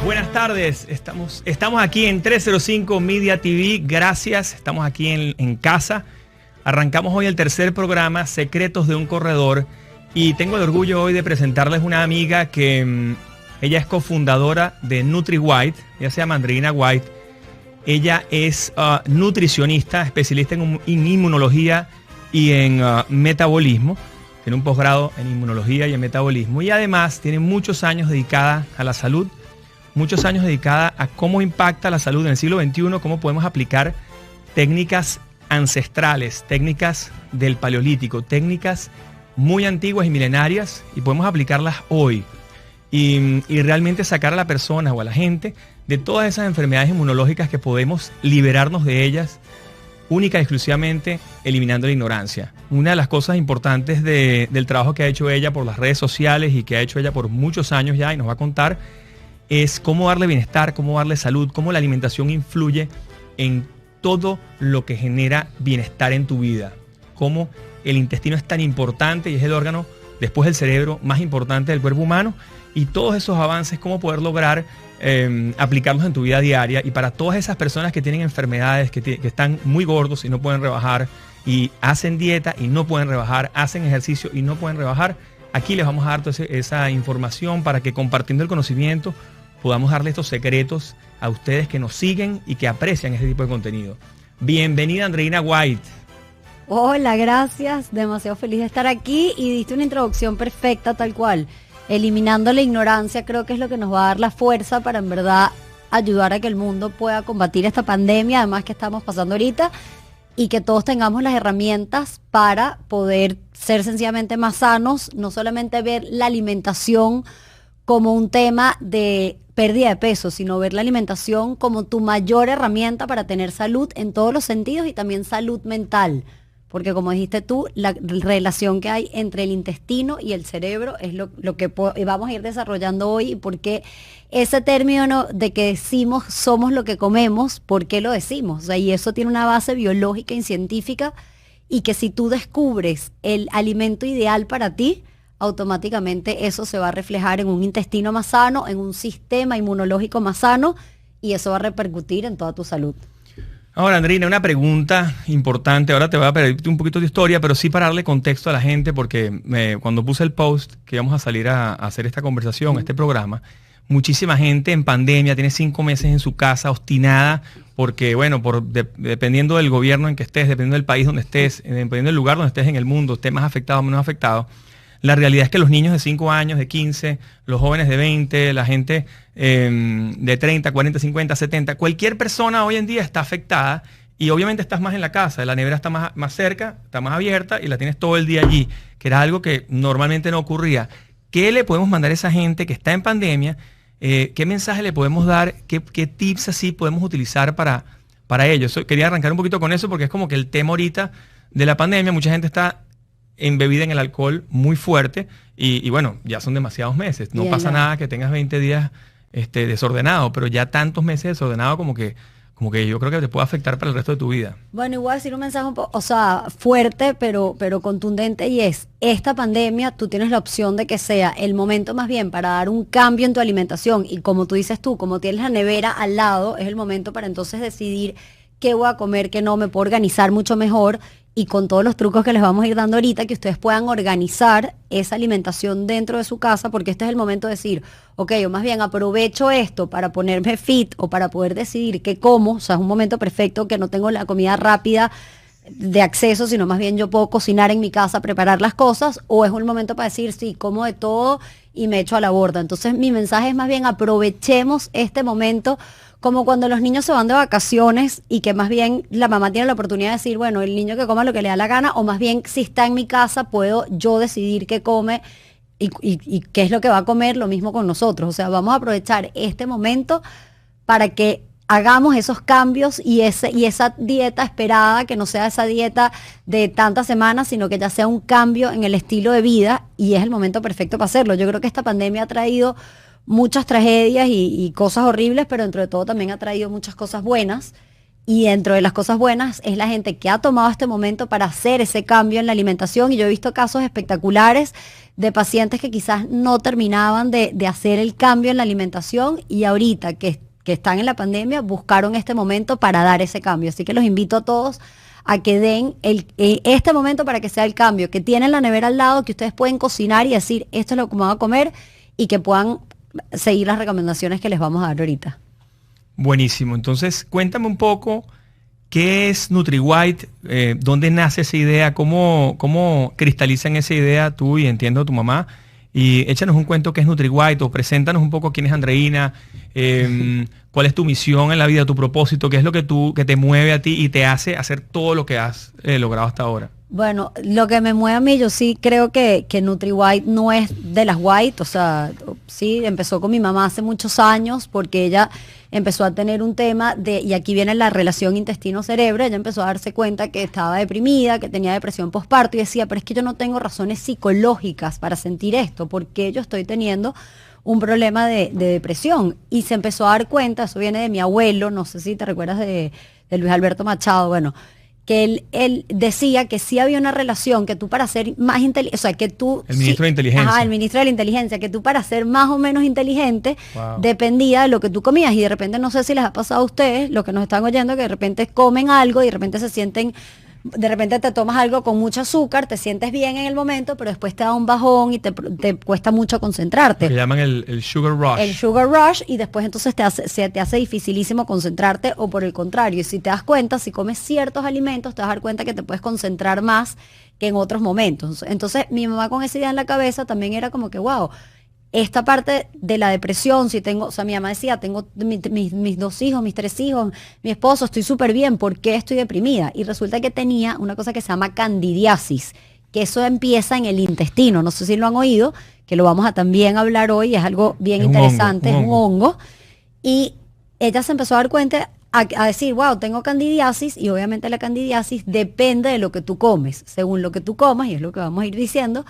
Buenas tardes, estamos aquí en 305 Media TV, gracias, estamos aquí en casa. Arrancamos hoy el tercer programa, Secretos de un Corredor, y tengo el orgullo hoy de presentarles una amiga que ella es cofundadora de NutriWhite, ella se llama Andreina White. Ella es nutricionista, especialista en inmunología y en metabolismo. Tiene un posgrado en inmunología y en metabolismo, y además tiene muchos años dedicada a la salud, muchos años dedicada a cómo impacta la salud en el siglo XXI, cómo podemos aplicar técnicas ancestrales, técnicas del paleolítico, técnicas muy antiguas y milenarias, y podemos aplicarlas hoy y realmente sacar a la persona o a la gente de todas esas enfermedades inmunológicas que podemos liberarnos de ellas única y exclusivamente eliminando la ignorancia. Una de las cosas importantes del trabajo que ha hecho ella por las redes sociales y que ha hecho ella por muchos años ya, y nos va a contar, es cómo darle bienestar, cómo darle salud, cómo la alimentación influye en todo lo que genera bienestar en tu vida. Cómo el intestino es tan importante y es el órgano, después del cerebro, más importante del cuerpo humano. Y todos esos avances, cómo poder lograr aplicarlos en tu vida diaria. Y para todas esas personas que tienen enfermedades, que están muy gordos y no pueden rebajar, y hacen dieta y no pueden rebajar, hacen ejercicio y no pueden rebajar, aquí les vamos a dar toda esa información para que, compartiendo el conocimiento, podamos darle estos secretos a ustedes que nos siguen y que aprecian este tipo de contenido. Bienvenida, Andreina White. Hola, gracias. Demasiado feliz de estar aquí y diste una introducción perfecta, tal cual. Eliminando la ignorancia creo que es lo que nos va a dar la fuerza para en verdad ayudar a que el mundo pueda combatir esta pandemia, además que estamos pasando ahorita, y que todos tengamos las herramientas para poder ser sencillamente más sanos, no solamente ver la alimentación como un tema de pérdida de peso, sino ver la alimentación como tu mayor herramienta para tener salud en todos los sentidos y también salud mental. Porque como dijiste tú, la relación que hay entre el intestino y el cerebro es lo que vamos a ir desarrollando hoy, y por qué ese término de que decimos somos lo que comemos, ¿por qué lo decimos? O sea, y eso tiene una base biológica y científica, y que si tú descubres el alimento ideal para ti, automáticamente eso se va a reflejar en un intestino más sano, en un sistema inmunológico más sano, y eso va a repercutir en toda tu salud. Ahora, Andreina, una pregunta importante. Ahora te voy a pedir un poquito de historia, pero sí para darle contexto a la gente, porque cuando puse el post que íbamos a salir a hacer esta conversación, este programa, muchísima gente en pandemia, tiene 5 meses en su casa, obstinada, porque, bueno, dependiendo del gobierno en que estés, dependiendo del país donde estés, dependiendo del lugar donde estés en el mundo, estés más afectado o menos afectado. La realidad es que los niños de 5 años, de 15, los jóvenes de 20, la gente de 30, 40, 50, 70, cualquier persona hoy en día está afectada, y obviamente estás más en la casa, la nevera está más cerca, está más abierta y la tienes todo el día allí, que era algo que normalmente no ocurría. ¿Qué le podemos mandar a esa gente que está en pandemia? ¿Qué mensaje le podemos dar? ¿Qué tips así podemos utilizar para ellos? Quería arrancar un poquito con eso porque es como que el tema ahorita de la pandemia. Mucha gente está embebida en el alcohol muy fuerte y bueno, ya son demasiados meses. No pasa nada que tengas 20 días desordenado, pero ya tantos meses desordenado como que yo creo que te puede afectar para el resto de tu vida. Bueno, igual decir un mensaje un poco, fuerte, pero contundente, y es: esta pandemia tú tienes la opción de que sea el momento más bien para dar un cambio en tu alimentación, y como tú dices tú, como tienes la nevera al lado, es el momento para entonces decidir qué voy a comer, qué no, me puedo organizar mucho mejor, y con todos los trucos que les vamos a ir dando ahorita, que ustedes puedan organizar esa alimentación dentro de su casa, porque este es el momento de decir, ok, yo más bien aprovecho esto para ponerme fit o para poder decidir qué como. O sea, es un momento perfecto que no tengo la comida rápida de acceso, sino más bien yo puedo cocinar en mi casa, preparar las cosas, o es un momento para decir, sí, como de todo y me echo a la borda. Entonces mi mensaje es más bien aprovechemos este momento, como cuando los niños se van de vacaciones y que más bien la mamá tiene la oportunidad de decir, bueno, el niño que coma lo que le da la gana, o más bien si está en mi casa puedo yo decidir qué come y qué es lo que va a comer. Lo mismo con nosotros. O sea, vamos a aprovechar este momento para que hagamos esos cambios y esa dieta esperada, que no sea esa dieta de tantas semanas, sino que ya sea un cambio en el estilo de vida, y es el momento perfecto para hacerlo. Yo creo que esta pandemia ha traído muchas tragedias y cosas horribles, pero dentro de todo también ha traído muchas cosas buenas, Y dentro de las cosas buenas es la gente que ha tomado este momento para hacer ese cambio en la alimentación. Y yo he visto casos espectaculares de pacientes que quizás no terminaban de hacer el cambio en la alimentación y ahorita que están en la pandemia buscaron este momento para dar ese cambio. Así que los invito a todos a que den este momento para que sea el cambio, que tienen la nevera al lado, que ustedes pueden cocinar y decir esto es lo que me voy a comer y que puedan seguir las recomendaciones que les vamos a dar ahorita. Buenísimo. Entonces, cuéntame un poco qué es NutriWhite, dónde nace esa idea, cómo cristalizan esa idea tú y entiendo tu mamá. Y échanos un cuento qué es NutriWhite o preséntanos un poco quién es Andreina, cuál es tu misión en la vida, tu propósito, qué es lo que te mueve a ti y te hace hacer todo lo que has logrado hasta ahora. Bueno, lo que me mueve a mí, yo sí creo que NutriWhite no es de las white, o sea, sí, empezó con mi mamá hace muchos años porque ella empezó a tener un tema y aquí viene la relación intestino-cerebro, ella empezó a darse cuenta que estaba deprimida, que tenía depresión postparto y decía, pero es que yo no tengo razones psicológicas para sentir esto, porque yo estoy teniendo un problema de depresión. Y se empezó a dar cuenta, eso viene de mi abuelo, no sé si te recuerdas de Luis Alberto Machado, bueno, que él decía que sí había una relación, que tú para ser más inteligente, o sea, que tú... El ministro de Inteligencia. Ajá, el ministro de la Inteligencia, que tú para ser más o menos inteligente, Wow. dependía de lo que tú comías. Y de repente, no sé si les ha pasado a ustedes, los que nos están oyendo, que de repente comen algo y de repente se sienten... De repente te tomas algo con mucho azúcar, te sientes bien en el momento, pero después te da un bajón y te cuesta mucho concentrarte. Lo que llaman el sugar rush. El sugar rush, y después entonces se te hace dificilísimo concentrarte, o por el contrario, y si te das cuenta, si comes ciertos alimentos, te vas a dar cuenta que te puedes concentrar más que en otros momentos. Entonces mi mamá con esa idea en la cabeza también era como que, wow, esta parte de la depresión, si tengo, o sea, mi mamá decía, tengo mis 2 hijos, mis 3 hijos, mi esposo, estoy súper bien, ¿por qué estoy deprimida? Y resulta que tenía una cosa que se llama candidiasis, que eso empieza en el intestino, no sé si lo han oído, que lo vamos a también hablar hoy, es algo bien interesante, es un hongo. Y ella se empezó a dar cuenta a decir, wow, tengo candidiasis, y obviamente la candidiasis depende de lo que tú comes. Según lo que tú comas, y es lo que vamos a ir diciendo,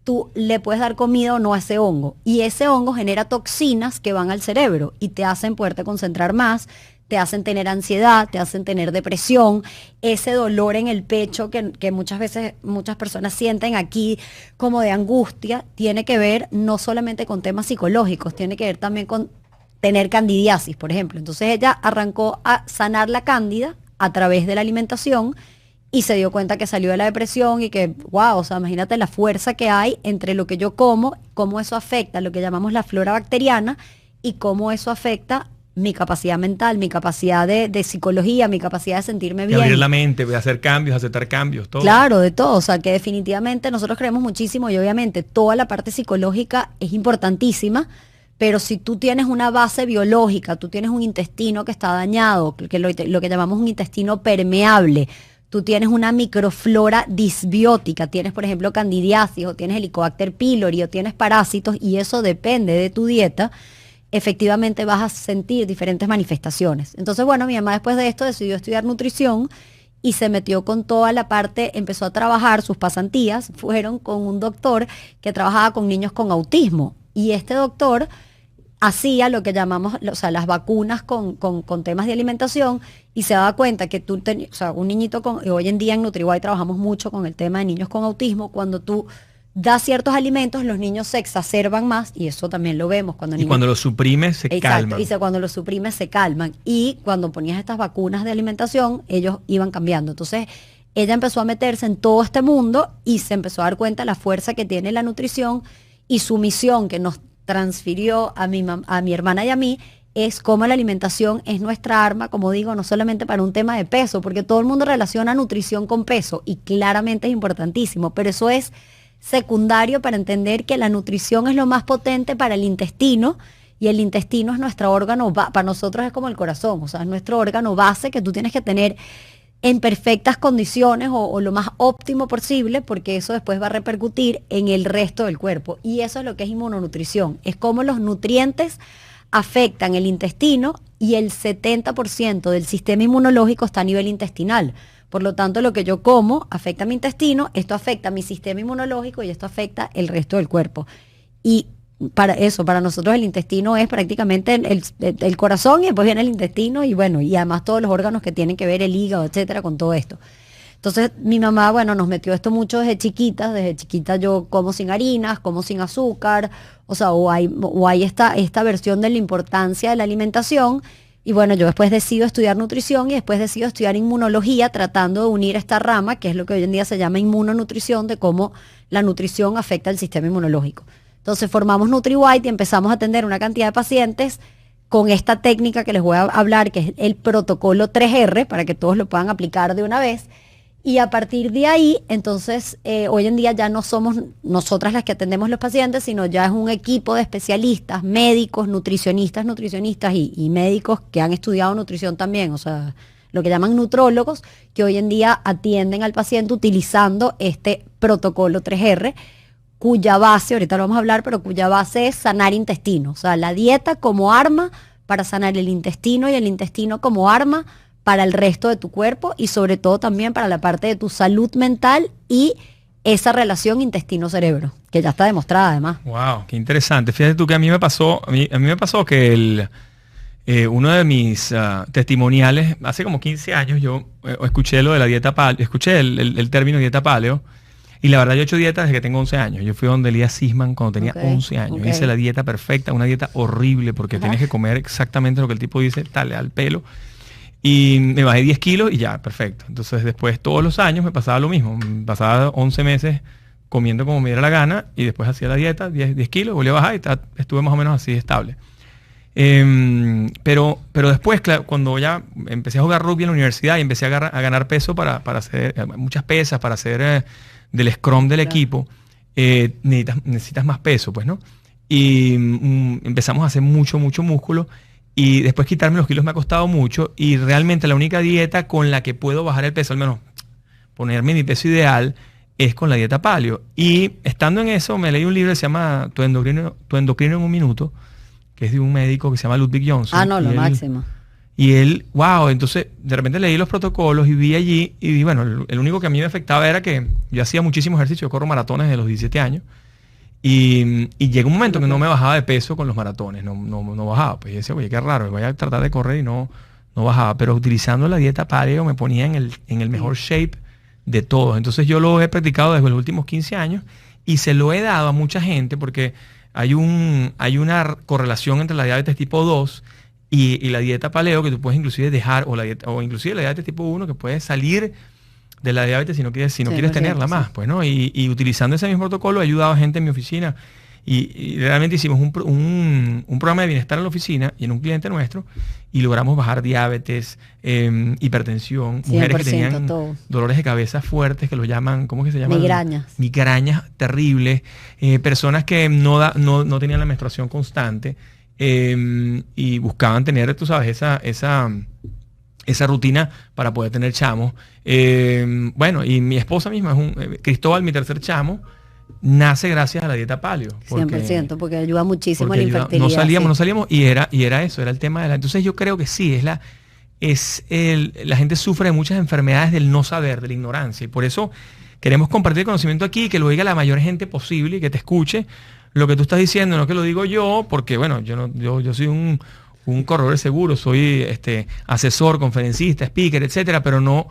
tú le puedes dar comida o no a ese hongo. Y ese hongo genera toxinas que van al cerebro y te hacen poderte concentrar más, te hacen tener ansiedad, te hacen tener depresión, ese dolor en el pecho que muchas veces muchas personas sienten aquí como de angustia, tiene que ver no solamente con temas psicológicos, tiene que ver también con tener candidiasis, por ejemplo. Entonces ella arrancó a sanar la cándida a través de la alimentación y se dio cuenta que salió de la depresión y que, wow, o sea, imagínate la fuerza que hay entre lo que yo como, cómo eso afecta lo que llamamos la flora bacteriana y cómo eso afecta mi capacidad mental, mi capacidad de psicología, mi capacidad de sentirme bien. De abrir la mente, de hacer cambios, aceptar cambios, todo. Claro, de todo. O sea, que definitivamente nosotros creemos muchísimo y obviamente toda la parte psicológica es importantísima, pero si tú tienes una base biológica, tú tienes un intestino que está dañado, que lo que llamamos un intestino permeable, tú tienes una microflora disbiótica, tienes por ejemplo candidiasis o tienes Helicobacter pylori o tienes parásitos y eso depende de tu dieta, efectivamente vas a sentir diferentes manifestaciones. Entonces, bueno, mi mamá después de esto decidió estudiar nutrición y se metió con toda la parte, empezó a trabajar, sus pasantías fueron con un doctor que trabajaba con niños con autismo y este doctor hacía lo que llamamos, o sea, las vacunas con temas de alimentación y se daba cuenta que tú tenías, o sea, un niñito y hoy en día en NutriWhite trabajamos mucho con el tema de niños con autismo, cuando tú das ciertos alimentos, los niños se exacerban más y eso también lo vemos. Cuando los suprimes se calman. Exacto, y cuando los suprimes se calman y cuando ponías estas vacunas de alimentación, ellos iban cambiando. Entonces, ella empezó a meterse en todo este mundo y se empezó a dar cuenta de la fuerza que tiene la nutrición y su misión que nos transfirió a mi hermana y a mí es cómo la alimentación es nuestra arma, como digo, no solamente para un tema de peso, porque todo el mundo relaciona nutrición con peso y claramente es importantísimo, pero eso es secundario para entender que la nutrición es lo más potente para el intestino y el intestino es nuestro órgano, para nosotros es como el corazón, o sea, es nuestro órgano base que tú tienes que tener en perfectas condiciones o lo más óptimo posible, porque eso después va a repercutir en el resto del cuerpo. Y eso es lo que es inmunonutrición. Es como los nutrientes afectan el intestino y el 70% del sistema inmunológico está a nivel intestinal. Por lo tanto, lo que yo como afecta a mi intestino, esto afecta a mi sistema inmunológico y esto afecta el resto del cuerpo. Y para nosotros el intestino es prácticamente el corazón y después viene el intestino y bueno, y además todos los órganos que tienen que ver, el hígado, etcétera, con todo esto. Entonces mi mamá, bueno, nos metió esto mucho desde chiquita yo como sin harinas, como sin azúcar, o sea, o hay esta versión de la importancia de la alimentación. Y bueno, yo después decido estudiar nutrición y después decido estudiar inmunología, tratando de unir esta rama, que es lo que hoy en día se llama inmunonutrición, de cómo la nutrición afecta al sistema inmunológico. Entonces formamos NutriWhite y empezamos a atender una cantidad de pacientes con esta técnica que les voy a hablar, que es el protocolo 3R, para que todos lo puedan aplicar de una vez. Y a partir de ahí, entonces, hoy en día ya no somos nosotras las que atendemos los pacientes, sino ya es un equipo de especialistas, médicos, nutricionistas y médicos que han estudiado nutrición también, o sea, lo que llaman nutrólogos, que hoy en día atienden al paciente utilizando este protocolo 3R, cuya base, ahorita lo vamos a hablar, pero cuya base es sanar intestino, o sea, la dieta como arma para sanar el intestino y el intestino como arma para el resto de tu cuerpo y sobre todo también para la parte de tu salud mental y esa relación intestino-cerebro, que ya está demostrada además. Wow, qué interesante. Fíjate tú que a mí me pasó que uno de mis testimoniales, hace como 15 años yo escuché lo de la dieta paleo, escuché el término dieta paleo, y la verdad yo he hecho dieta desde que tengo 11 años. Yo fui donde Elías Sisman cuando tenía 11 años. Hice la dieta perfecta, una dieta horrible porque tienes que comer exactamente lo que el tipo dice, tal, al pelo. Y me bajé 10 kilos y ya, perfecto. Entonces después todos los años me pasaba lo mismo. Me pasaba 11 meses comiendo como me diera la gana y después hacía la dieta, 10 kilos, volví a bajar y estuve más o menos así estable. Pero después, claro, cuando ya empecé a jugar rugby en la universidad y empecé a ganar peso para hacer muchas pesas, para hacer del scrum del equipo, necesitas más peso, pues, ¿no? Y empezamos a hacer mucho músculo. Y después quitarme los kilos me ha costado mucho y realmente la única dieta con la que puedo bajar el peso, al menos ponerme mi peso ideal, es con la dieta paleo. Y estando en eso me leí un libro que se llama Tu endocrino en un minuto, que es de un médico que se llama Ludwig Johnson. Ah, no, lo máximo. Y él, wow, entonces de repente leí los protocolos y vi allí y vi, bueno, el único que a mí me afectaba era que yo hacía muchísimo ejercicio, yo corro maratones desde los 17 años. Y llegó un momento que no me bajaba de peso con los maratones, no bajaba. Pues yo decía, oye, qué raro, voy a tratar de correr y no bajaba. Pero utilizando la dieta paleo me ponía en el mejor shape de todos. Entonces yo lo he practicado desde los últimos 15 años y se lo he dado a mucha gente porque hay una correlación entre la diabetes tipo 2 y la dieta paleo que tú puedes inclusive dejar, o inclusive la diabetes tipo 1 que puedes salir de la diabetes si no quieres tenerla más, pues, ¿no? Y utilizando ese mismo protocolo he ayudado a gente en mi oficina y realmente hicimos un programa de bienestar en la oficina y en un cliente nuestro y logramos bajar diabetes, hipertensión, mujeres que tenían dolores de cabeza fuertes que los llaman, ¿cómo que se llaman? Migrañas terribles, personas que no tenían la menstruación constante y buscaban tener, tú sabes, esa rutina para poder tener chamos. Bueno, y mi esposa misma, Cristóbal, mi tercer chamo, nace gracias a la dieta paleo. 100%, porque ayuda muchísimo a la infertilidad. No salíamos y era eso, era el tema de la... Entonces yo creo que sí, la gente sufre de muchas enfermedades del no saber, de la ignorancia. Y por eso queremos compartir el conocimiento aquí, que lo diga la mayor gente posible y que te escuche lo que tú estás diciendo, no que lo digo yo, porque bueno, yo soy un corredor seguro, soy asesor, conferencista, speaker, etcétera, pero no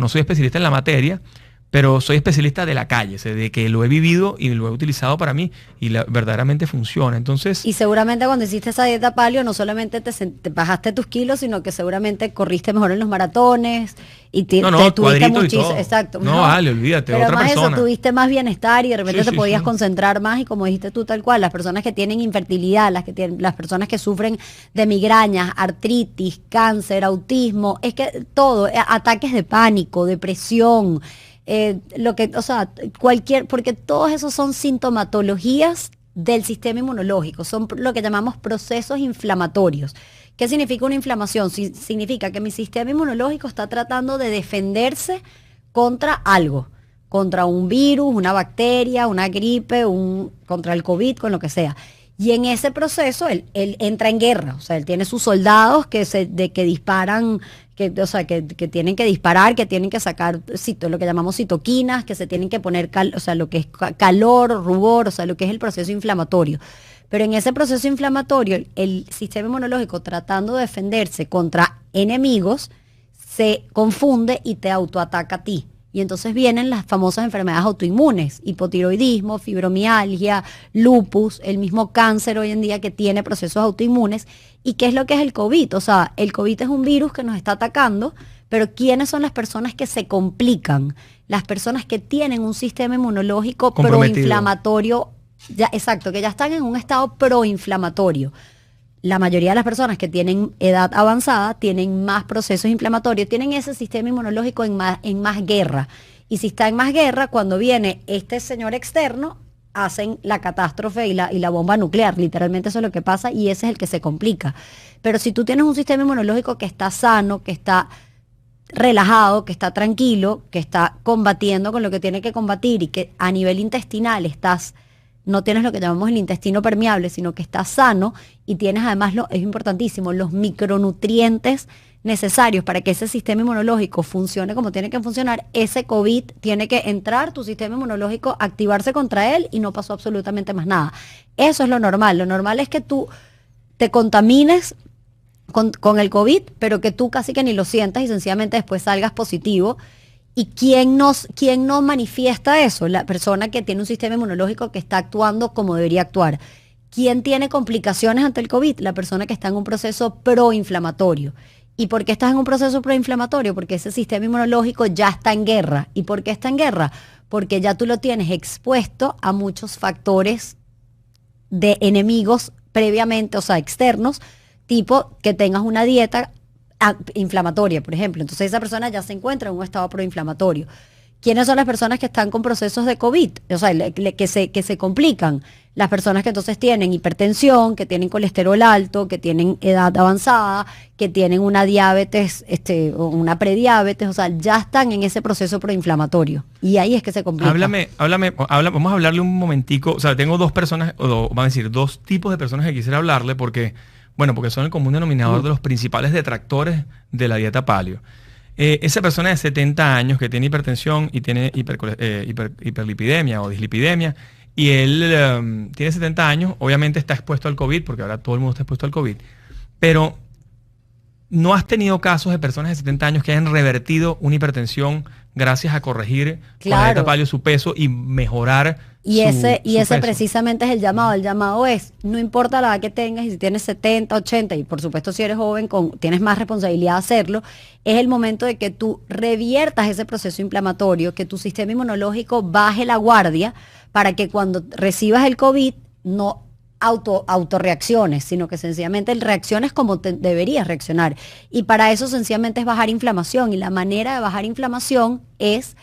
soy especialista en la materia, pero soy especialista de la calle, de que lo he vivido y lo he utilizado para mí y verdaderamente funciona. Entonces, y seguramente cuando hiciste esa dieta paleo no solamente te bajaste tus kilos, sino que seguramente corriste mejor en los maratones y te tuviste muchísimo. Exacto. No, vale, olvídate, pero otra persona. Eso, tuviste más bienestar y de repente te podías concentrar más y como dijiste tú tal cual, las personas que tienen infertilidad, las personas que sufren de migrañas, artritis, cáncer, autismo, es que todo, ataques de pánico, depresión, porque todos esos son sintomatologías del sistema inmunológico, son lo que llamamos procesos inflamatorios. ¿Qué significa una inflamación? Significa que mi sistema inmunológico está tratando de defenderse contra algo, contra un virus, una bacteria, una gripe, contra el COVID, con lo que sea. Y en ese proceso él entra en guerra, o sea, él tiene sus soldados que disparan, que tienen que disparar, que tienen que sacar lo que llamamos citoquinas, que se tienen que poner, lo que es calor, rubor, o sea, lo que es el proceso inflamatorio. Pero en ese proceso inflamatorio, el sistema inmunológico tratando de defenderse contra enemigos, se confunde y te autoataca a ti. Y entonces vienen las famosas enfermedades autoinmunes, hipotiroidismo, fibromialgia, lupus, el mismo cáncer hoy en día que tiene procesos autoinmunes. ¿Y qué es lo que es el COVID? O sea, el COVID es un virus que nos está atacando, pero ¿quiénes son las personas que se complican? Las personas que tienen un sistema inmunológico proinflamatorio, ya, exacto, que ya están en un estado proinflamatorio. La mayoría de las personas que tienen edad avanzada tienen más procesos inflamatorios, tienen ese sistema inmunológico en más guerra. Y si está en más guerra, cuando viene este señor externo, hacen la catástrofe y la bomba nuclear. Literalmente eso es lo que pasa y ese es el que se complica. Pero si tú tienes un sistema inmunológico que está sano, que está relajado, que está tranquilo, que está combatiendo con lo que tiene que combatir y que a nivel intestinal no tienes lo que llamamos el intestino permeable, sino que estás sano y tienes además, es importantísimo, los micronutrientes necesarios para que ese sistema inmunológico funcione como tiene que funcionar. Ese COVID tiene que entrar, tu sistema inmunológico, activarse contra él y no pasó absolutamente más nada. Eso es lo normal. Lo normal es que tú te contamines con el COVID, pero que tú casi que ni lo sientas y sencillamente después salgas positivo. ¿Y quién no manifiesta eso? La persona que tiene un sistema inmunológico que está actuando como debería actuar. ¿Quién tiene complicaciones ante el COVID? La persona que está en un proceso proinflamatorio. ¿Y por qué estás en un proceso proinflamatorio? Porque ese sistema inmunológico ya está en guerra. ¿Y por qué está en guerra? Porque ya tú lo tienes expuesto a muchos factores de enemigos previamente, o sea, externos, tipo que tengas una dieta inflamatoria, por ejemplo. Entonces esa persona ya se encuentra en un estado proinflamatorio. ¿Quiénes son las personas que están con procesos de COVID? O sea, que se complican. Las personas que entonces tienen hipertensión, que tienen colesterol alto, que tienen edad avanzada, que tienen una diabetes, o una prediabetes, o sea, ya están en ese proceso proinflamatorio. Y ahí es que se complica. Vamos a hablarle un momentico. O sea, tengo dos personas, vamos a decir, dos tipos de personas que quisiera hablarle porque son el común denominador de los principales detractores de la dieta paleo. Esa persona de 70 años que tiene hipertensión y tiene hiperlipidemia o dislipidemia, y él tiene 70 años, obviamente está expuesto al COVID, porque ahora todo el mundo está expuesto al COVID, pero no has tenido casos de personas de 70 años que hayan revertido una hipertensión gracias a corregir con la dieta paleo su peso y mejorar ese peso. Precisamente es el llamado. El llamado es, no importa la edad que tengas, y si tienes 70, 80, y por supuesto si eres joven, tienes más responsabilidad de hacerlo, es el momento de que tú reviertas ese proceso inflamatorio, que tu sistema inmunológico baje la guardia para que cuando recibas el COVID no autorreacciones, sino que sencillamente reacciones como deberías reaccionar. Y para eso sencillamente es bajar inflamación. Y la manera de bajar inflamación es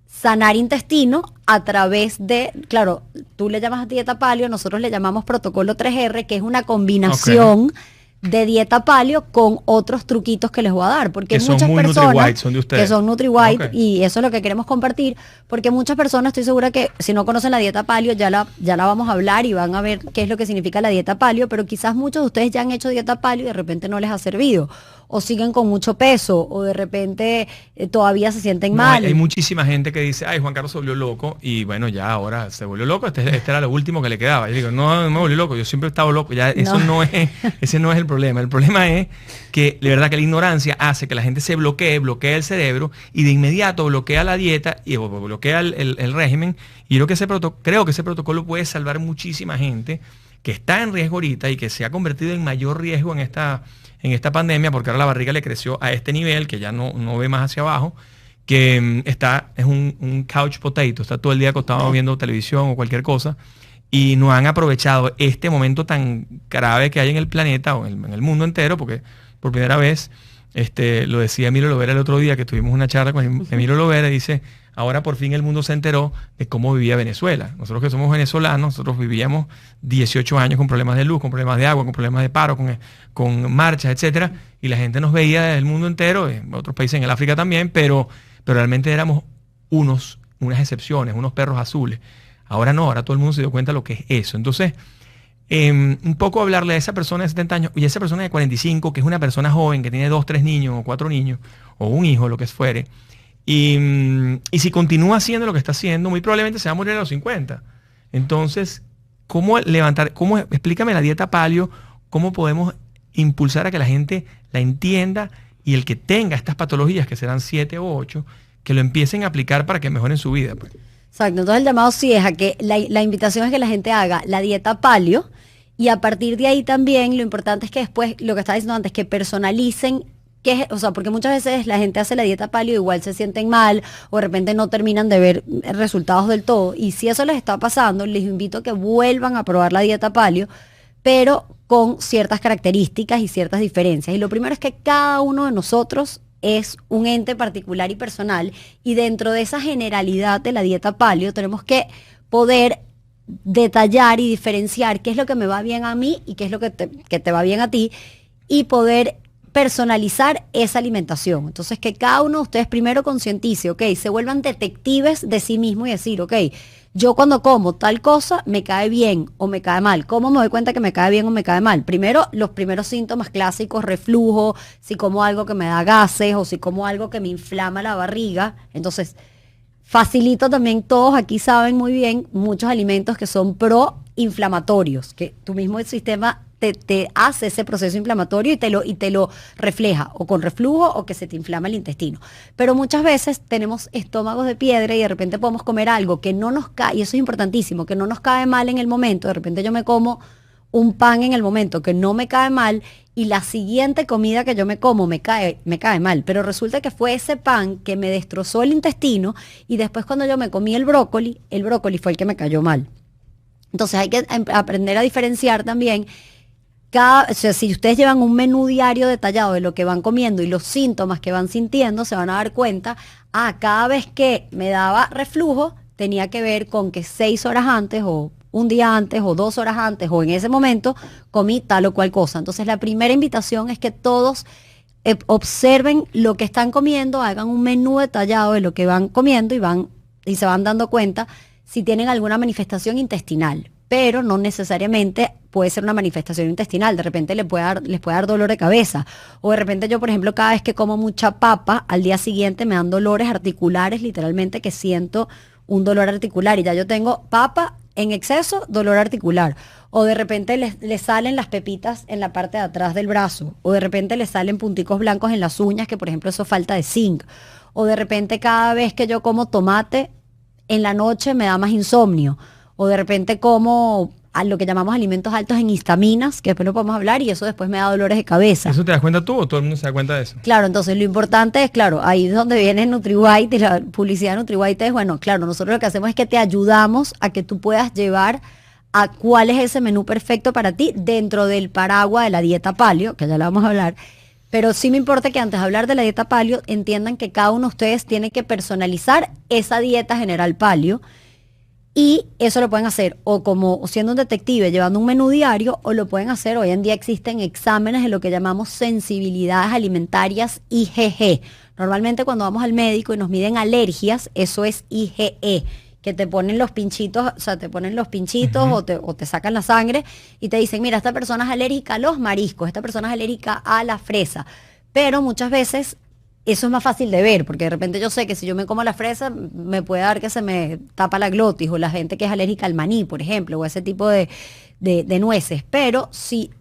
sanar intestino a través de, claro, tú le llamas dieta paleo, nosotros le llamamos protocolo 3R, que es una combinación de dieta paleo con otros truquitos que les voy a dar, porque que muchas son muy personas Nutri-White, son de ustedes. Que son Nutri-White, y eso es lo que queremos compartir, porque muchas personas, estoy segura que si no conocen la dieta paleo, ya la vamos a hablar y van a ver qué es lo que significa la dieta paleo, pero quizás muchos de ustedes ya han hecho dieta paleo y de repente no les ha servido, o siguen con mucho peso, o de repente todavía se sienten mal. Hay muchísima gente que dice, ay, Juan Carlos se volvió loco, y bueno, ya ahora se volvió loco, este era lo último que le quedaba. Yo digo, no me volvió loco, yo siempre he estado loco, ya eso ese no es el problema. El problema es que, de verdad, que la ignorancia hace que la gente se bloquea el cerebro, y de inmediato bloquea la dieta y bloquea el régimen. Y creo que ese protocolo puede salvar muchísima gente que está en riesgo ahorita y que se ha convertido en mayor riesgo en esta pandemia, porque ahora la barriga le creció a este nivel, que ya no ve más hacia abajo, que es un couch potato, está todo el día acostado viendo televisión o cualquier cosa, y no han aprovechado este momento tan grave que hay en el planeta o en el mundo entero, porque por primera vez, lo decía Emilio Lovera el otro día, que tuvimos una charla con Emilio Lovera, y dice, ahora por fin el mundo se enteró de cómo vivía Venezuela. Nosotros que somos venezolanos, nosotros vivíamos 18 años con problemas de luz, con problemas de agua, con problemas de paro, con marchas, etcétera, y la gente nos veía del mundo entero, en otros países, en el África también, pero realmente éramos unas excepciones, unos perros azules. Ahora no, ahora todo el mundo se dio cuenta de lo que es eso. Entonces, un poco hablarle a esa persona de 70 años y a esa persona de 45, que es una persona joven, que tiene 2, 3 niños o 4 niños, o un hijo, lo que fuere, y si continúa haciendo lo que está haciendo, muy probablemente se va a morir a los 50. Entonces, ¿Cómo levantar, explícame la dieta paleo, cómo podemos impulsar a que la gente la entienda y el que tenga estas patologías, que serán 7 o 8, que lo empiecen a aplicar para que mejoren su vida? Pues. Exacto, entonces el llamado sí es a que la invitación es que la gente haga la dieta paleo y a partir de ahí también lo importante es que después, lo que estaba diciendo antes, que personalicen. O sea, porque muchas veces la gente hace la dieta paleo, igual se sienten mal o de repente no terminan de ver resultados del todo. Y si eso les está pasando, les invito a que vuelvan a probar la dieta paleo, pero con ciertas características y ciertas diferencias. Y lo primero es que cada uno de nosotros es un ente particular y personal, y dentro de esa generalidad de la dieta paleo tenemos que poder detallar y diferenciar qué es lo que me va bien a mí y qué es lo que te va bien a ti, y poder personalizar esa alimentación. Entonces, que cada uno de ustedes primero concientice, ok, se vuelvan detectives de sí mismo y decir, ok, yo cuando como tal cosa me cae bien o me cae mal. ¿Cómo me doy cuenta que me cae bien o me cae mal? Primero, los primeros síntomas clásicos, reflujo, si como algo que me da gases o si como algo que me inflama la barriga. Entonces, facilito también, todos aquí saben muy bien, muchos alimentos que son proinflamatorios, que tu mismo sistema te hace ese proceso inflamatorio y te lo refleja, o con reflujo o que se te inflama el intestino. Pero muchas veces tenemos estómagos de piedra y de repente podemos comer algo que no nos cae, y eso es importantísimo, que no nos cae mal en el momento. De repente yo me como un pan en el momento que no me cae mal y la siguiente comida que yo me como me cae mal, pero resulta que fue ese pan que me destrozó el intestino y después cuando yo me comí el brócoli fue el que me cayó mal. Entonces hay que aprender a diferenciar también. O sea, si ustedes llevan un menú diario detallado de lo que van comiendo y los síntomas que van sintiendo, se van a dar cuenta, cada vez que me daba reflujo, tenía que ver con que 6 horas antes o un día antes o 2 horas antes o en ese momento comí tal o cual cosa. Entonces la primera invitación es que todos observen lo que están comiendo, hagan un menú detallado de lo que van comiendo y se van dando cuenta si tienen alguna manifestación intestinal. Pero no necesariamente puede ser una manifestación intestinal. De repente les puede dar dolor de cabeza. O de repente yo, por ejemplo, cada vez que como mucha papa, al día siguiente me dan dolores articulares, literalmente que siento un dolor articular. Y ya yo tengo papa en exceso, dolor articular. O de repente les salen las pepitas en la parte de atrás del brazo. O de repente les salen punticos blancos en las uñas, que por ejemplo eso es falta de zinc. O de repente cada vez que yo como tomate, en la noche me da más insomnio. O de repente como a lo que llamamos alimentos altos en histaminas, que después lo podemos hablar, y eso después me da dolores de cabeza. ¿Eso te das cuenta tú o todo el mundo se da cuenta de eso? Claro, entonces lo importante es, claro, ahí es donde viene NutriWhite y la publicidad de NutriWhite es, bueno, claro, nosotros lo que hacemos es que te ayudamos a que tú puedas llevar a cuál es ese menú perfecto para ti dentro del paraguas de la dieta paleo, que ya la vamos a hablar. Pero sí me importa que antes de hablar de la dieta paleo entiendan que cada uno de ustedes tiene que personalizar esa dieta general paleo. Y eso lo pueden hacer o siendo un detective llevando un menú diario, o lo pueden hacer, hoy en día existen exámenes de lo que llamamos sensibilidades alimentarias IgG. Normalmente cuando vamos al médico y nos miden alergias, eso es IgE, que te ponen los pinchitos, o sea, te ponen los pinchitos o te sacan la sangre y te dicen, mira, esta persona es alérgica a los mariscos, esta persona es alérgica a la fresa. Pero muchas veces eso es más fácil de ver, porque de repente yo sé que si yo me como la fresa, me puede dar que se me tapa la glotis, o la gente que es alérgica al maní, por ejemplo, o a ese tipo de nueces. Pero sí,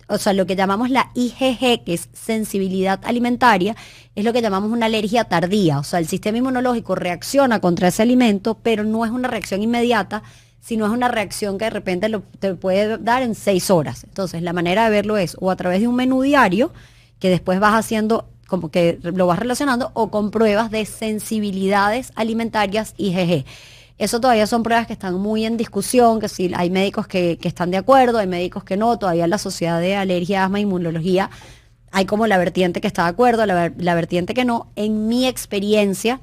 o sea, lo que llamamos la IgG, que es sensibilidad alimentaria, es lo que llamamos una alergia tardía. O sea, el sistema inmunológico reacciona contra ese alimento, pero no es una reacción inmediata, sino es una reacción que de repente te puede dar en 6 horas. Entonces, la manera de verlo es o a través de un menú diario, que después vas haciendo como que lo vas relacionando, o con pruebas de sensibilidades alimentarias IgG. Eso todavía son pruebas que están muy en discusión, que sí, hay médicos que están de acuerdo, hay médicos que no. Todavía en la Sociedad de Alergia, Asma e Inmunología hay como la vertiente que está de acuerdo, la vertiente que no. En mi experiencia,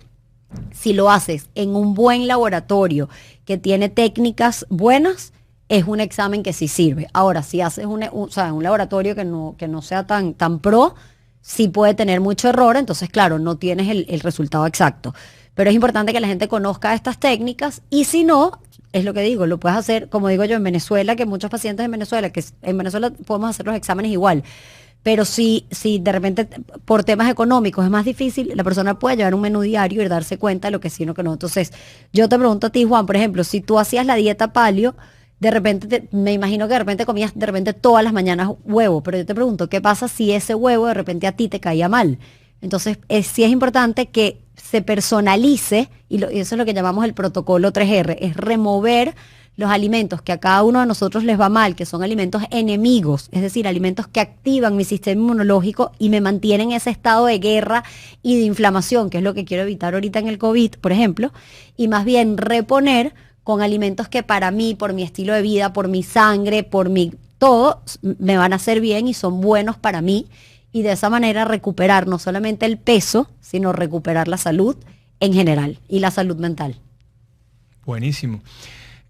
si lo haces en un buen laboratorio que tiene técnicas buenas, es un examen que sí sirve. Ahora, si haces un laboratorio que no sea tan pro, sí puede tener mucho error, entonces claro, no tienes el resultado exacto. Pero es importante que la gente conozca estas técnicas, y si no, es lo que digo, lo puedes hacer, como digo yo, en Venezuela, que muchos pacientes en Venezuela podemos hacer los exámenes igual. Pero si de repente por temas económicos es más difícil, la persona puede llevar un menú diario y darse cuenta de lo que sí y lo que no. Entonces, yo te pregunto a ti, Juan, por ejemplo, si tú hacías la dieta paleo, de repente, me imagino que de repente comías de repente todas las mañanas huevo, pero yo te pregunto, ¿qué pasa si ese huevo de repente a ti te caía mal? Entonces, sí es importante que se personalice, y eso es lo que llamamos el protocolo 3R, es remover los alimentos que a cada uno de nosotros les va mal, que son alimentos enemigos, es decir, alimentos que activan mi sistema inmunológico y me mantienen en ese estado de guerra y de inflamación, que es lo que quiero evitar ahorita en el COVID, por ejemplo, y más bien reponer con alimentos que para mí, por mi estilo de vida, por mi sangre, por mi todo, me van a hacer bien y son buenos para mí, y de esa manera recuperar no solamente el peso, sino recuperar la salud en general y la salud mental. Buenísimo.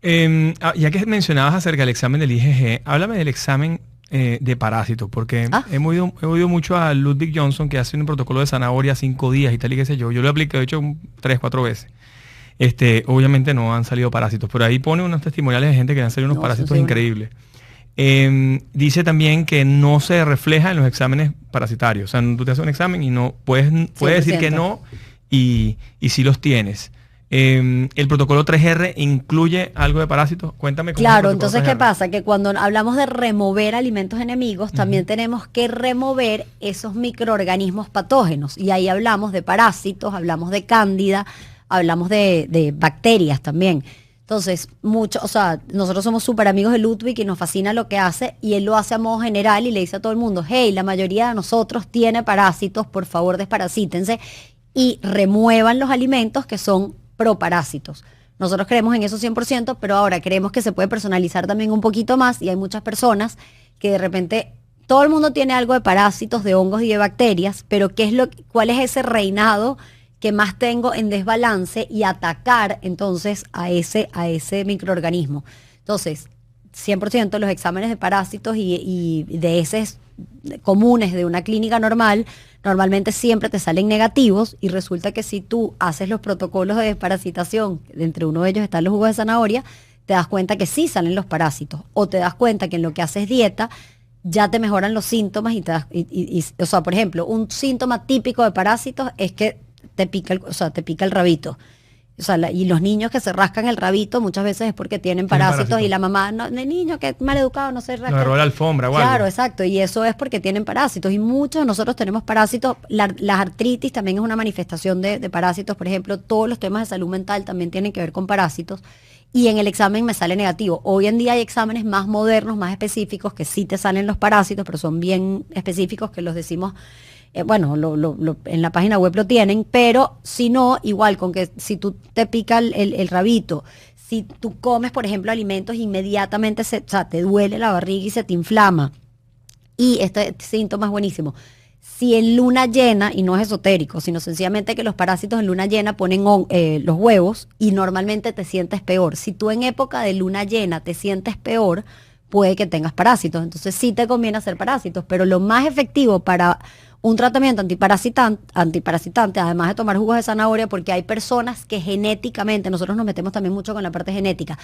Ya que mencionabas acerca del examen del IgG, háblame del examen de parásitos, porque he oído mucho a Ludwig Johnson, que hace un protocolo de zanahoria 5 días y tal y qué sé yo. Yo lo apliqué, de hecho, 3, 4 veces. Obviamente no han salido parásitos, pero ahí pone unos testimoniales de gente que han salido unos parásitos increíbles. Dice también que no se refleja en los exámenes parasitarios. O sea, tú te haces un examen y no puedes decir que no y sí los tienes. El protocolo 3R incluye algo de parásitos. Cuéntame cómo. Claro, entonces 3R. ¿Qué pasa? Que cuando hablamos de remover alimentos enemigos, también tenemos que remover esos microorganismos patógenos. Y ahí hablamos de parásitos, hablamos de cándida, hablamos de bacterias también. Entonces, nosotros somos súper amigos de Ludwig y nos fascina lo que hace, y él lo hace a modo general y le dice a todo el mundo, hey, la mayoría de nosotros tiene parásitos, por favor desparasítense y remuevan los alimentos que son proparásitos. Nosotros creemos en eso 100%, pero ahora creemos que se puede personalizar también un poquito más, y hay muchas personas que de repente, todo el mundo tiene algo de parásitos, de hongos y de bacterias, pero ¿cuál es ese reinado que más tengo en desbalance, y atacar entonces a ese microorganismo? Entonces, 100% los exámenes de parásitos y de heces comunes de una clínica normal, normalmente siempre te salen negativos, y resulta que si tú haces los protocolos de desparasitación, entre uno de ellos están los jugos de zanahoria, te das cuenta que sí salen los parásitos, o te das cuenta que en lo que haces dieta ya te mejoran los síntomas o sea, por ejemplo, un síntoma típico de parásitos es que te pica el rabito. O sea, y los niños que se rascan el rabito muchas veces es porque tienen parásitos, y la mamá, no, el niño que es mal educado no se rasca. No, la alfombra, claro, exacto, y eso es porque tienen parásitos, y muchos de nosotros tenemos parásitos. La artritis también es una manifestación de parásitos, por ejemplo, todos los temas de salud mental también tienen que ver con parásitos, y en el examen me sale negativo. Hoy en día hay exámenes más modernos, más específicos, que sí te salen los parásitos, pero son bien específicos, que los decimos. En la página web lo tienen, pero si no, igual con que si tú te pica el rabito, si tú comes, por ejemplo, alimentos, inmediatamente te duele la barriga y se te inflama. Y este síntoma es buenísimo. Si en luna llena, y no es esotérico, sino sencillamente que los parásitos en luna llena ponen los huevos, y normalmente te sientes peor. Si tú en época de luna llena te sientes peor, puede que tengas parásitos. Entonces sí te conviene hacer parásitos, pero lo más efectivo para un tratamiento antiparasitante, además de tomar jugos de zanahoria, porque hay personas que genéticamente, nosotros nos metemos también mucho con la parte genética,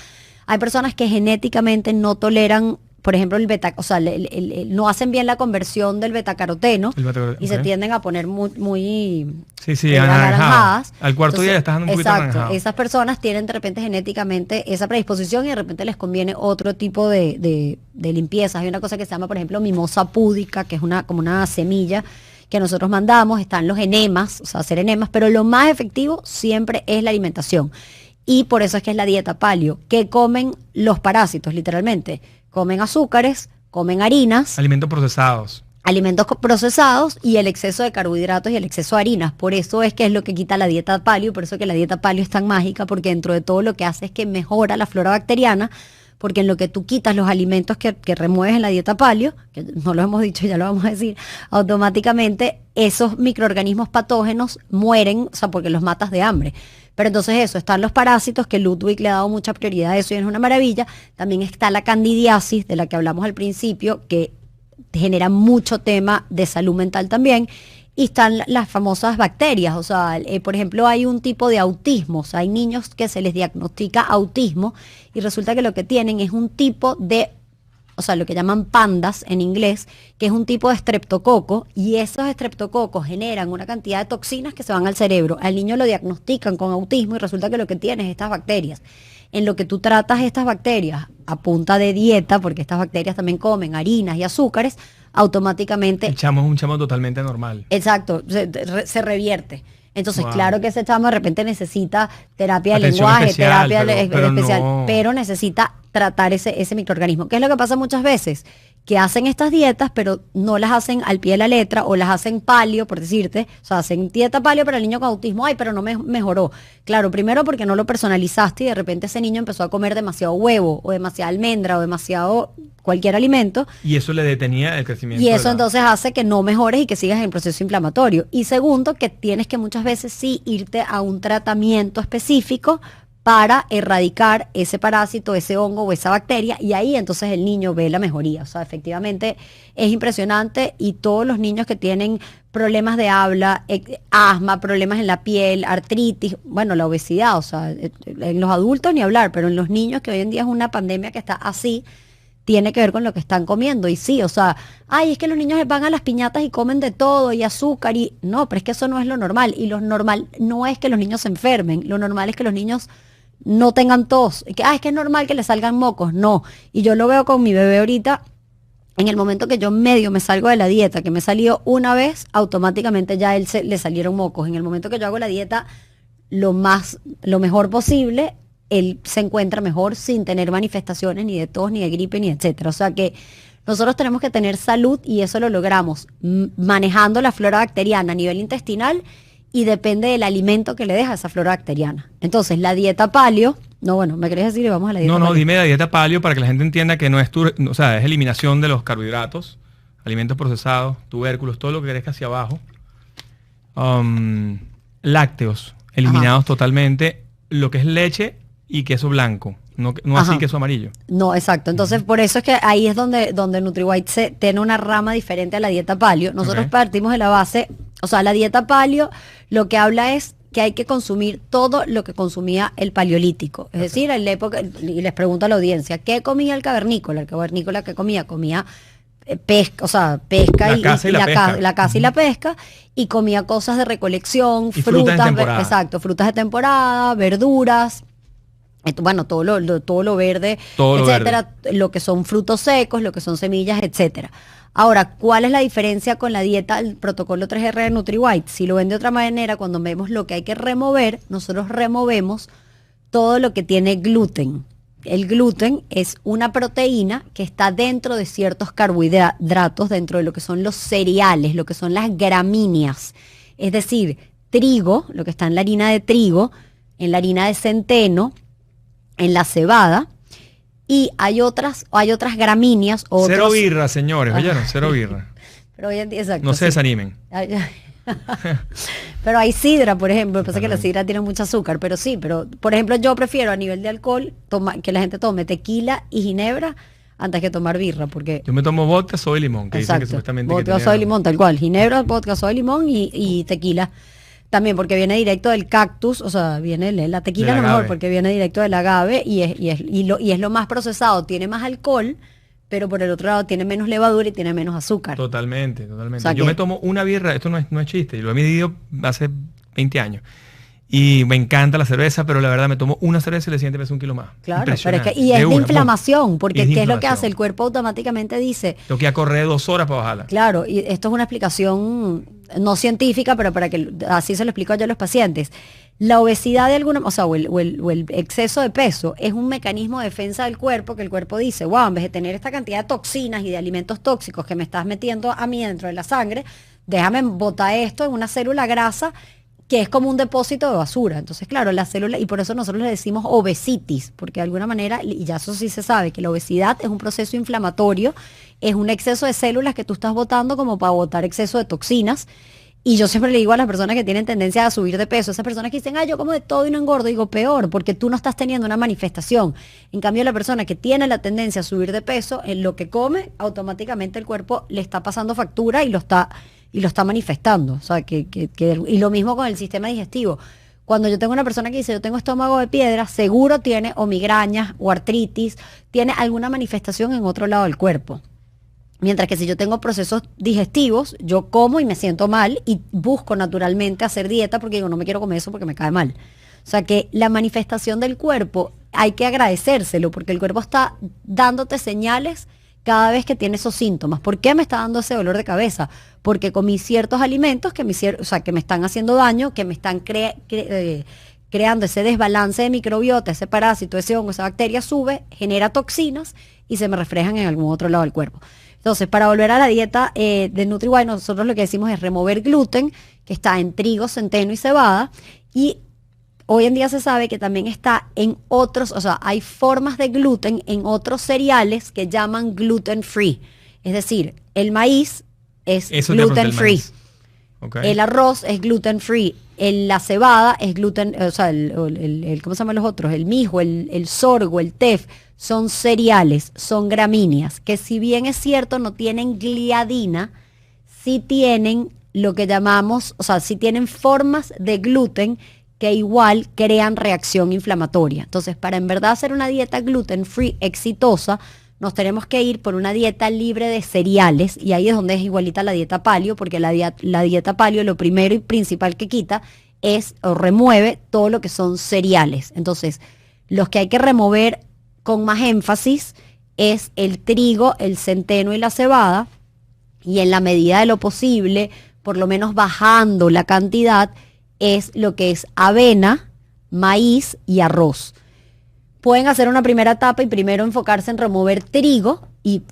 hay personas que genéticamente no toleran, por ejemplo, no hacen bien la conversión del betacaroteno, y se tienden a poner muy anaranjadas. Al cuarto día ya estás dando un poquito anaranjado. Exacto, esas personas tienen de repente genéticamente esa predisposición, y de repente les conviene otro tipo de limpieza. Hay una cosa que se llama, por ejemplo, mimosa púdica, que es como una semilla que nosotros mandamos. Están los enemas, o sea, hacer enemas, pero lo más efectivo siempre es la alimentación. Y por eso es que es la dieta paleo, que comen los parásitos, literalmente. Comen azúcares, comen harinas. Alimentos procesados. Y el exceso de carbohidratos y el exceso de harinas. Por eso es que es lo que quita la dieta paleo, y por eso que la dieta paleo es tan mágica, porque dentro de todo lo que hace es que mejora la flora bacteriana, porque en lo que tú quitas los alimentos que remueves en la dieta paleo, que no lo hemos dicho, ya lo vamos a decir, automáticamente esos microorganismos patógenos mueren, o sea, porque los matas de hambre. Pero entonces están los parásitos, que Ludwig le ha dado mucha prioridad a eso y es una maravilla. También está la candidiasis, de la que hablamos al principio, que genera mucho tema de salud mental también. Y están las famosas bacterias, o sea, por ejemplo, hay un tipo de autismo, o sea, hay niños que se les diagnostica autismo, y resulta que lo que tienen es un tipo de, o sea, lo que llaman pandas en inglés, que es un tipo de estreptococo, y esos estreptococos generan una cantidad de toxinas que se van al cerebro. Al niño lo diagnostican con autismo, y resulta que lo que tiene es estas bacterias. en lo que tú tratas estas bacterias a punta de dieta, porque estas bacterias también comen harinas y azúcares, automáticamente... El chamo es un chamo totalmente normal. Exacto, se revierte. Entonces, claro que ese chamo de repente necesita terapia de lenguaje, especial, terapia especial, no. pero necesita tratar ese microorganismo. ¿Qué es lo que pasa muchas veces? Que hacen estas dietas, pero no las hacen al pie de la letra, o las hacen paleo, por decirte. O sea, hacen dieta paleo para el niño con autismo. Ay, pero no me mejoró. Claro, primero porque no lo personalizaste y de repente ese niño empezó a comer demasiado huevo, o demasiada almendra, o demasiado cualquier alimento. Y eso le detenía el crecimiento. Y eso entonces hace que no mejores y que sigas en el proceso inflamatorio. Y segundo, que tienes que muchas veces sí irte a un tratamiento específico para erradicar ese parásito, ese hongo o esa bacteria, y ahí entonces el niño ve la mejoría. O sea, efectivamente es impresionante, y todos los niños que tienen problemas de habla, asma, problemas en la piel, artritis, bueno, la obesidad, o sea, en los adultos ni hablar, pero en los niños, que hoy en día es una pandemia que está así, tiene que ver con lo que están comiendo. Y sí, o sea, ay, es que los niños van a las piñatas y comen de todo y azúcar, y no, pero es que eso no es lo normal. Y lo normal no es que los niños se enfermen, lo normal es que los niños no tengan tos. Que, es que es normal que le salgan mocos. No. Y yo lo veo con mi bebé ahorita. En el momento que yo medio me salgo de la dieta, que me he salido una vez, automáticamente ya le salieron mocos. En el momento que yo hago la dieta lo mejor posible, él se encuentra mejor sin tener manifestaciones ni de tos, ni de gripe, ni etcétera. O sea que nosotros tenemos que tener salud, y eso lo logramos manejando la flora bacteriana a nivel intestinal, y depende del alimento que le deja esa flora bacteriana. Entonces, la dieta paleo, no, bueno, ¿me querés decir? Vamos a la dieta paleo. No, dime la dieta paleo para que la gente entienda que no es o sea, es eliminación de los carbohidratos, alimentos procesados, tubérculos, todo lo que crezca hacia abajo. Lácteos, eliminados totalmente, lo que es leche y queso blanco, no así queso amarillo. No, exacto. Entonces, por eso es que ahí es donde NutriWhite tiene una rama diferente a la dieta paleo. Nosotros partimos de la base, o sea, la dieta paleo lo que habla es que hay que consumir todo lo que consumía el paleolítico. Es decir, en la época, y les pregunto a la audiencia, ¿qué comía el cavernícola? El cavernícola que comía pesca, o sea, pesca la caza y la pesca, y comía cosas de recolección, y frutas de temporada. Exacto, frutas de temporada, verduras. Bueno, todo lo verde, etcétera, lo que son frutos secos, lo que son semillas, etcétera. Ahora, ¿cuál es la diferencia con la dieta, el protocolo 3R de NutriWhite? Si lo ven de otra manera, cuando vemos lo que hay que remover, nosotros removemos todo lo que tiene gluten. El gluten es una proteína que está dentro de ciertos carbohidratos, dentro de lo que son los cereales, lo que son las gramíneas. Es decir, trigo, lo que está en la harina de trigo, en la harina de centeno, en la cebada, y hay otras gramíneas. Cero birra, señores, ¿oyeron? Cero birra. Pero hoy en día, exacto, no se desanimen. Pero hay sidra, por ejemplo. Lo que pasa es que la sidra tiene mucho azúcar, pero sí, pero por ejemplo yo prefiero a nivel de alcohol que la gente tome tequila y ginebra antes que tomar birra, porque... Yo me tomo vodka, soy limón, que dicen que supuestamente... Vodka, soy limón, tal cual. Ginebra, vodka, soy limón y tequila. También porque viene directo del cactus, o sea, la tequila a lo mejor porque viene directo del agave, y es lo más procesado, tiene más alcohol, pero por el otro lado tiene menos levadura y tiene menos azúcar. Totalmente. O sea, yo me tomo una birra, esto no es chiste, lo he medido hace 20 años. Y me encanta la cerveza, pero la verdad me tomo una cerveza y le siguiente vez un kilo más. Claro, pero es que, y es de inflamación, porque ¿qué es lo que hace? El cuerpo automáticamente dice... Tengo que ir a correr 2 horas para bajarla. Claro, y esto es una explicación no científica, pero para que así se lo explico yo a los pacientes. La obesidad de alguna, o el exceso de peso es un mecanismo de defensa del cuerpo, que el cuerpo dice, wow, en vez de tener esta cantidad de toxinas y de alimentos tóxicos que me estás metiendo a mí dentro de la sangre, déjame botar esto en una célula grasa que es como un depósito de basura. Entonces, claro, la célula, y por eso nosotros le decimos obesitis, porque de alguna manera, y ya eso sí se sabe, que la obesidad es un proceso inflamatorio, es un exceso de células que tú estás botando como para botar exceso de toxinas. Y yo siempre le digo a las personas que tienen tendencia a subir de peso, esas personas que dicen, yo como de todo y no engordo, digo, peor, porque tú no estás teniendo una manifestación. En cambio, la persona que tiene la tendencia a subir de peso, en lo que come, automáticamente el cuerpo le está pasando factura y lo está manifestando. O sea, y lo mismo con el sistema digestivo. Cuando yo tengo una persona que dice, yo tengo estómago de piedra, seguro tiene o migrañas o artritis, tiene alguna manifestación en otro lado del cuerpo. Mientras que si yo tengo procesos digestivos, yo como y me siento mal y busco naturalmente hacer dieta porque digo, no me quiero comer eso porque me cae mal. O sea que la manifestación del cuerpo hay que agradecérselo, porque el cuerpo está dándote señales cada vez que tiene esos síntomas. ¿Por qué me está dando ese dolor de cabeza? Porque comí ciertos alimentos que que me están haciendo daño, que me están creando ese desbalance de microbiota, ese parásito, ese hongo, esa bacteria sube, genera toxinas y se me reflejan en algún otro lado del cuerpo. Entonces, para volver a la dieta de NutriWise, nosotros lo que decimos es remover gluten, que está en trigo, centeno y cebada, y hoy en día se sabe que también está en otros, o sea, hay formas de gluten en otros cereales que llaman gluten free. Es decir, el maíz es gluten free. Okay. El arroz es gluten free. La cebada es gluten, o sea, ¿cómo se llaman los otros? El mijo, el sorgo, el tef, son cereales, son gramíneas, que si bien es cierto no tienen gliadina, sí tienen lo que llamamos, o sea, sí tienen formas de gluten que igual crean reacción inflamatoria. Entonces, para en verdad hacer una dieta gluten free exitosa, nos tenemos que ir por una dieta libre de cereales, y ahí es donde es igualita la dieta paleo, porque la dieta paleo lo primero y principal que quita es o remueve todo lo que son cereales. Entonces, los que hay que remover con más énfasis es el trigo, el centeno y la cebada, y en la medida de lo posible, por lo menos bajando la cantidad, es lo que es avena, maíz y arroz. Pueden hacer una primera etapa y primero enfocarse en remover trigo, y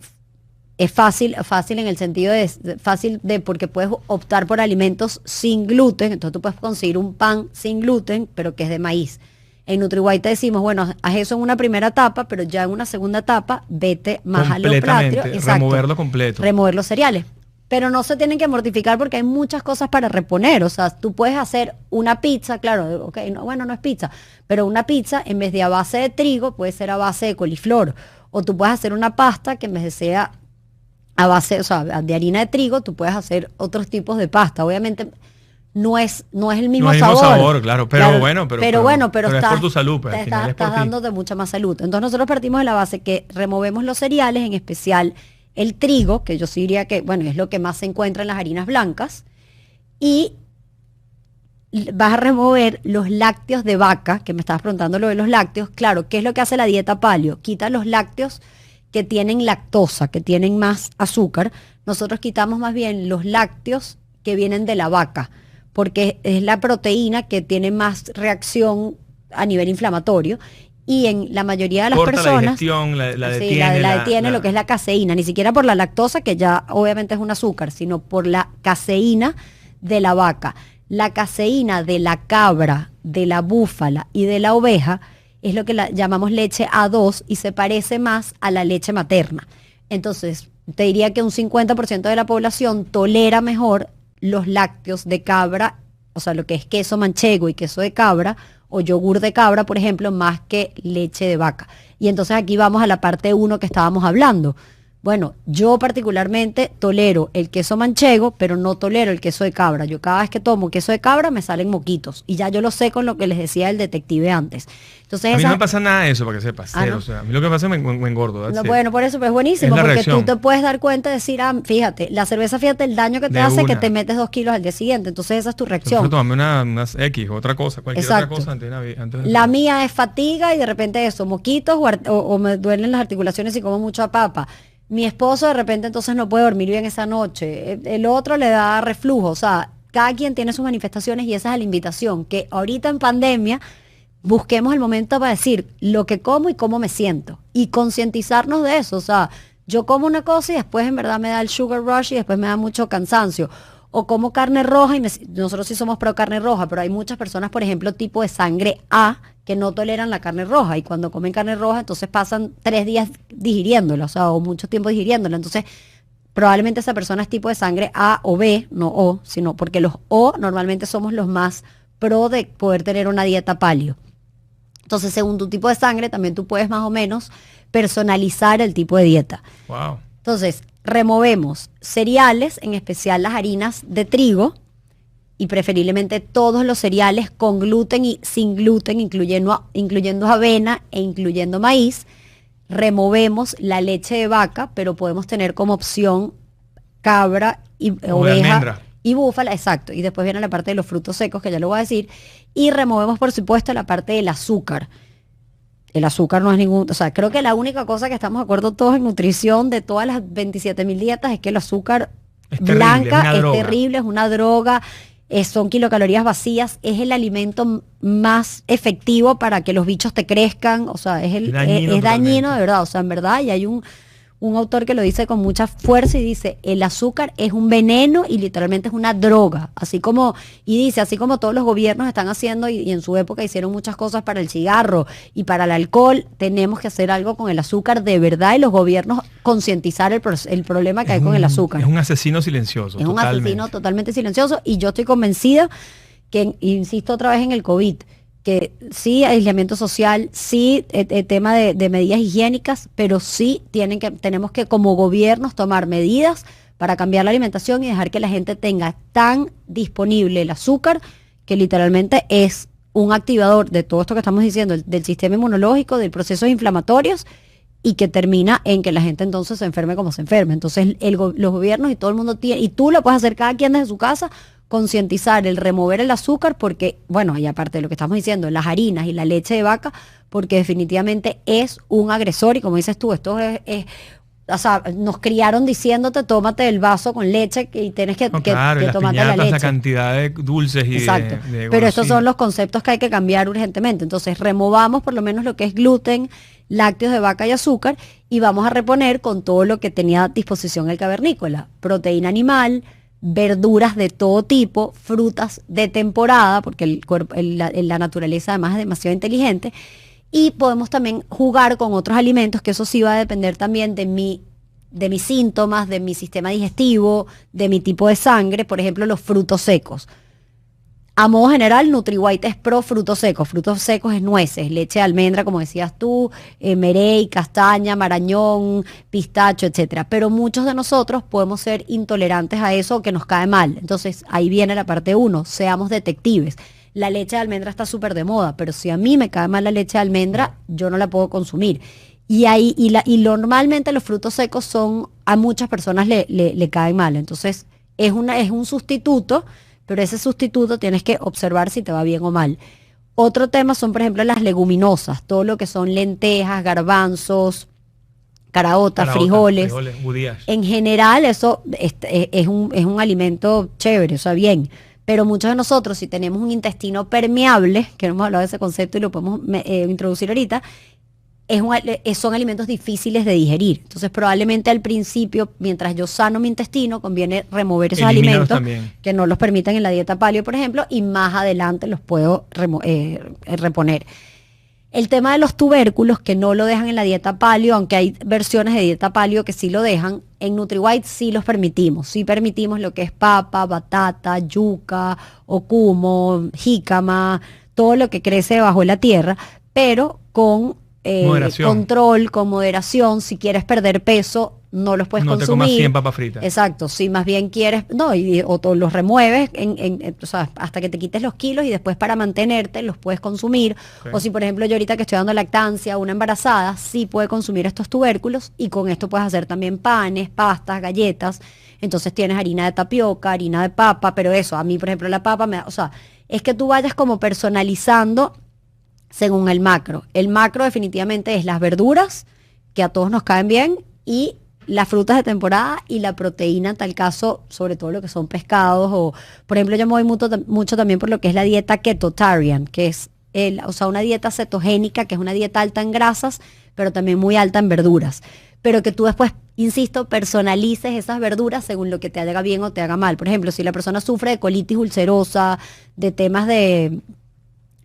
es fácil en el sentido de porque puedes optar por alimentos sin gluten. Entonces tú puedes conseguir un pan sin gluten, pero que es de maíz. En NutriWise te decimos, bueno, haz eso en una primera etapa, pero ya en una segunda etapa vete más a lo práctico. Removerlo completo. Remover los cereales. Pero no se tienen que mortificar porque hay muchas cosas para reponer. O sea, tú puedes hacer una pizza, claro, ok, no, bueno, no es pizza, pero una pizza en vez de a base de trigo puede ser a base de coliflor. O tú puedes hacer una pasta que en vez de sea a base, o sea, de harina de trigo, tú puedes hacer otros tipos de pasta. Obviamente no es el mismo sabor. No es el mismo sabor, claro, pero pero es por tu salud, pues, estás dándote mucha más salud. Entonces nosotros partimos de la base que removemos los cereales, en especial el trigo, que yo sí diría que, bueno, es lo que más se encuentra en las harinas blancas, y vas a remover los lácteos de vaca, que me estabas preguntando lo de los lácteos. Claro, ¿qué es lo que hace la dieta paleo? Quita los lácteos que tienen lactosa, que tienen más azúcar. Nosotros quitamos más bien los lácteos que vienen de la vaca, porque es la proteína que tiene más reacción a nivel inflamatorio. Y en la mayoría de las personas, la digestión, la detiene, la detiene lo que es la caseína, ni siquiera por la lactosa, que ya obviamente es un azúcar, sino por la caseína de la vaca. La caseína de la cabra, de la búfala y de la oveja es lo que llamamos leche A2, y se parece más a la leche materna. Entonces, te diría que un 50% de la población tolera mejor los lácteos de cabra, o sea, lo que es queso manchego y queso de cabra, o yogur de cabra, por ejemplo, más que leche de vaca. Y entonces aquí vamos a la parte 1 que estábamos hablando. Bueno, yo particularmente tolero el queso manchego, pero no tolero el queso de cabra. Yo cada vez que tomo queso de cabra me salen moquitos, y ya yo lo sé con lo que les decía el detective antes. Entonces, a mí no me pasa nada de eso, para que sepas. O sea, a mí lo que pasa es que me engordo. No, bueno, por eso, pero es buenísimo, porque reacción. Tú te puedes dar cuenta y decir, fíjate, la cerveza, fíjate el daño que te hace, que te metes 2 kilos al día siguiente. Entonces esa es tu reacción. Tomame unas X, otra cosa, cualquier otra cosa antes de la mía es fatiga, y de repente eso, moquitos, o me duelen las articulaciones y como mucha papa. Mi esposo de repente entonces no puede dormir bien esa noche. El otro le da reflujo. O sea, cada quien tiene sus manifestaciones, y esa es la invitación, que ahorita en pandemia busquemos el momento para decir lo que como y cómo me siento, y concientizarnos de eso. O sea, yo como una cosa y después en verdad me da el sugar rush y después me da mucho cansancio. O como carne roja, y nosotros sí somos pro carne roja, pero hay muchas personas, por ejemplo, tipo de sangre A, que no toleran la carne roja, y cuando comen carne roja entonces pasan 3 días digiriéndola, o sea, o mucho tiempo digiriéndola. Entonces probablemente esa persona es tipo de sangre A o B, no O, sino porque los O normalmente somos los más pro de poder tener una dieta paleo. Entonces, según tu tipo de sangre, también tú puedes más o menos personalizar el tipo de dieta. Wow. Entonces, removemos cereales, en especial las harinas de trigo, y preferiblemente todos los cereales con gluten y sin gluten, incluyendo avena e incluyendo maíz. Removemos la leche de vaca, pero podemos tener como opción cabra y oveja y búfala, exacto. Y después viene la parte de los frutos secos, que ya lo voy a decir. Y removemos, por supuesto, la parte del azúcar. El azúcar no es ningún... O sea, creo que la única cosa que estamos de acuerdo todos en nutrición de todas las 27.000 dietas es que el azúcar blanca es terrible, es una droga, son kilocalorías vacías, es el alimento más efectivo para que los bichos te crezcan, o sea, es dañino de verdad, o sea, en verdad, y hay un autor que lo dice con mucha fuerza y dice, el azúcar es un veneno y literalmente es una droga, así como todos los gobiernos están haciendo y en su época hicieron muchas cosas para el cigarro y para el alcohol, tenemos que hacer algo con el azúcar de verdad y los gobiernos concientizar el problema que hay con el azúcar. Es un asesino silencioso. Es un asesino totalmente silencioso y yo estoy convencida que, insisto otra vez en el COVID, que sí, aislamiento social, sí, tema de medidas higiénicas, pero sí tenemos que como gobiernos tomar medidas para cambiar la alimentación y dejar que la gente tenga tan disponible el azúcar que literalmente es un activador de todo esto que estamos diciendo, del sistema inmunológico, de procesos inflamatorios y que termina en que la gente entonces se enferme como se enferme. Entonces los gobiernos y todo el mundo tiene, y tú lo puedes hacer cada quien desde su casa, concientizar el remover el azúcar porque, bueno, y aparte de lo que estamos diciendo, las harinas y la leche de vaca, porque definitivamente es un agresor y como dices tú, esto es o sea, nos criaron diciéndote, tómate el vaso con leche y tienes que tomarte la leche. La cantidad de dulces y exacto. de Pero estos son los conceptos que hay que cambiar urgentemente. Entonces, removamos por lo menos lo que es gluten, lácteos de vaca y azúcar y vamos a reponer con todo lo que tenía a disposición el cavernícola. Proteína animal, verduras de todo tipo, frutas de temporada, porque el cuerpo, la naturaleza además es demasiado inteligente, y podemos también jugar con otros alimentos, que eso sí va a depender también de mis síntomas, de mi sistema digestivo, de mi tipo de sangre, por ejemplo, los frutos secos. A modo general, NutriWhite es pro frutos secos. Frutos secos es nueces, leche de almendra, como decías tú, merey, castaña, marañón, pistacho, etcétera. Pero muchos de nosotros podemos ser intolerantes a eso que nos cae mal. Entonces, ahí viene la parte 1, seamos detectives. La leche de almendra está súper de moda, pero si a mí me cae mal la leche de almendra, yo no la puedo consumir. Y normalmente los frutos secos a muchas personas le caen mal. Entonces, es un sustituto, pero ese sustituto tienes que observar si te va bien o mal. Otro tema son, por ejemplo, las leguminosas, todo lo que son lentejas, garbanzos, caraotas, frijoles. Judías. En general, eso es un alimento chévere, o sea, bien. Pero muchos de nosotros, si tenemos un intestino permeable, que no hemos hablado de ese concepto y lo podemos introducir ahorita, son alimentos difíciles de digerir. Entonces, probablemente al principio, mientras yo sano mi intestino, conviene remover esos alimentos también, que no los permitan en la dieta paleo, por ejemplo, y más adelante los puedo reponer. El tema de los tubérculos, que no lo dejan en la dieta paleo, aunque hay versiones de dieta paleo que sí lo dejan, en NutriWhite sí los permitimos. Sí permitimos lo que es papa, batata, yuca, ocumo, jícama, todo lo que crece bajo la tierra, pero con control, con moderación. Si quieres perder peso, no los puedes consumir. No te comas 100 papas fritas. Exacto, si más bien quieres, o los remueves o sea, hasta que te quites los kilos y después para mantenerte los puedes consumir. Okay. O si por ejemplo yo ahorita que estoy dando lactancia a una embarazada, sí puede consumir estos tubérculos y con esto puedes hacer también panes, pastas, galletas. Entonces tienes harina de tapioca, harina de papa, pero eso, a mí por ejemplo la papa o sea, es que tú vayas como personalizando según el macro. El macro definitivamente es las verduras, que a todos nos caen bien, y las frutas de temporada y la proteína, en tal caso, sobre todo lo que son pescados, o por ejemplo yo me voy mucho también por lo que es la dieta ketotarian, que es una dieta cetogénica, que es una dieta alta en grasas, pero también muy alta en verduras. Pero que tú después, insisto, personalices esas verduras según lo que te haga bien o te haga mal. Por ejemplo, si la persona sufre de colitis ulcerosa, de temas de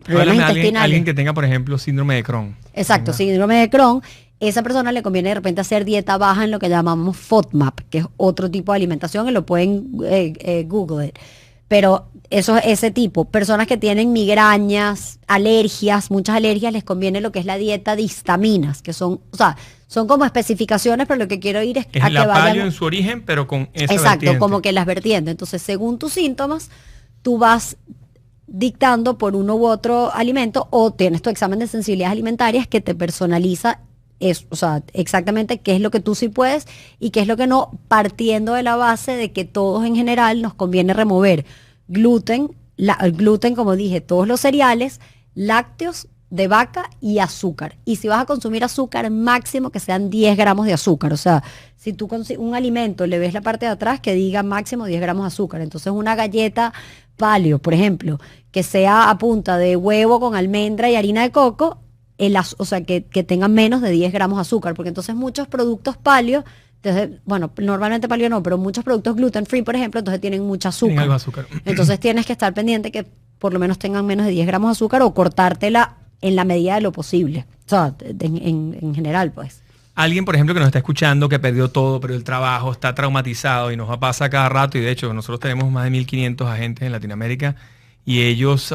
problemas intestinales. Alguien que tenga, por ejemplo, síndrome de Crohn. Exacto, síndrome de Crohn. Esa persona le conviene de repente hacer dieta baja en lo que llamamos FODMAP, que es otro tipo de alimentación, y lo pueden Google. Pero eso es ese tipo. Personas que tienen migrañas, alergias, muchas alergias, les conviene lo que es la dieta de histaminas, que son como especificaciones, pero lo que quiero ir es a la que vayan paleo en su origen, pero con esa exacto, vertiente. Como que las vertientes. Entonces, según tus síntomas, tú vas dictando por uno u otro alimento o tienes tu examen de sensibilidades alimentarias que te personaliza o sea, exactamente qué es lo que tú sí puedes y qué es lo que no, partiendo de la base de que todos en general nos conviene remover gluten, el gluten, como dije, todos los cereales, lácteos de vaca y azúcar. Y si vas a consumir azúcar, máximo que sean 10 gramos de azúcar. O sea, si tú un alimento le ves la parte de atrás que diga máximo 10 gramos de azúcar. Entonces una galleta paleo, por ejemplo, que sea a punta de huevo con almendra y harina de coco, o sea, que tengan menos de 10 gramos de azúcar. Porque entonces muchos productos paleo, entonces, bueno, normalmente paleo no, pero muchos productos gluten free, por ejemplo, entonces tienen mucha azúcar. Tienen algo de azúcar. Entonces tienes que estar pendiente que por lo menos tengan menos de 10 gramos de azúcar o cortártela en la medida de lo posible. O sea, en general, pues. Alguien, por ejemplo, que nos está escuchando, que perdió todo, perdió el trabajo, está traumatizado y nos pasa cada rato, y de hecho nosotros tenemos más de 1.500 agentes en Latinoamérica y ellos,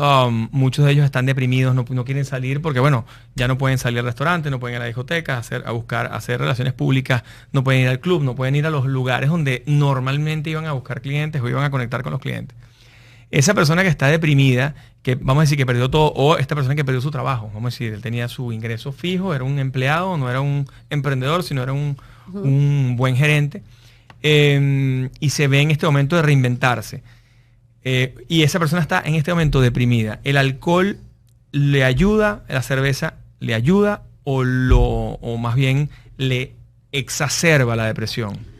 muchos de ellos están deprimidos, no quieren salir porque, bueno, ya no pueden salir al restaurante, no pueden ir a la discoteca, hacer relaciones públicas, no pueden ir al club, no pueden ir a los lugares donde normalmente iban a buscar clientes o iban a conectar con los clientes. Esa persona que está deprimida, que vamos a decir que perdió todo, o esta persona que perdió su trabajo, vamos a decir, él tenía su ingreso fijo, era un empleado, no era un emprendedor, sino era un buen gerente, y se ve en este momento de reinventarse. Y esa persona está en este momento deprimida. ¿El alcohol le ayuda, la cerveza le ayuda o más bien le exacerba la depresión?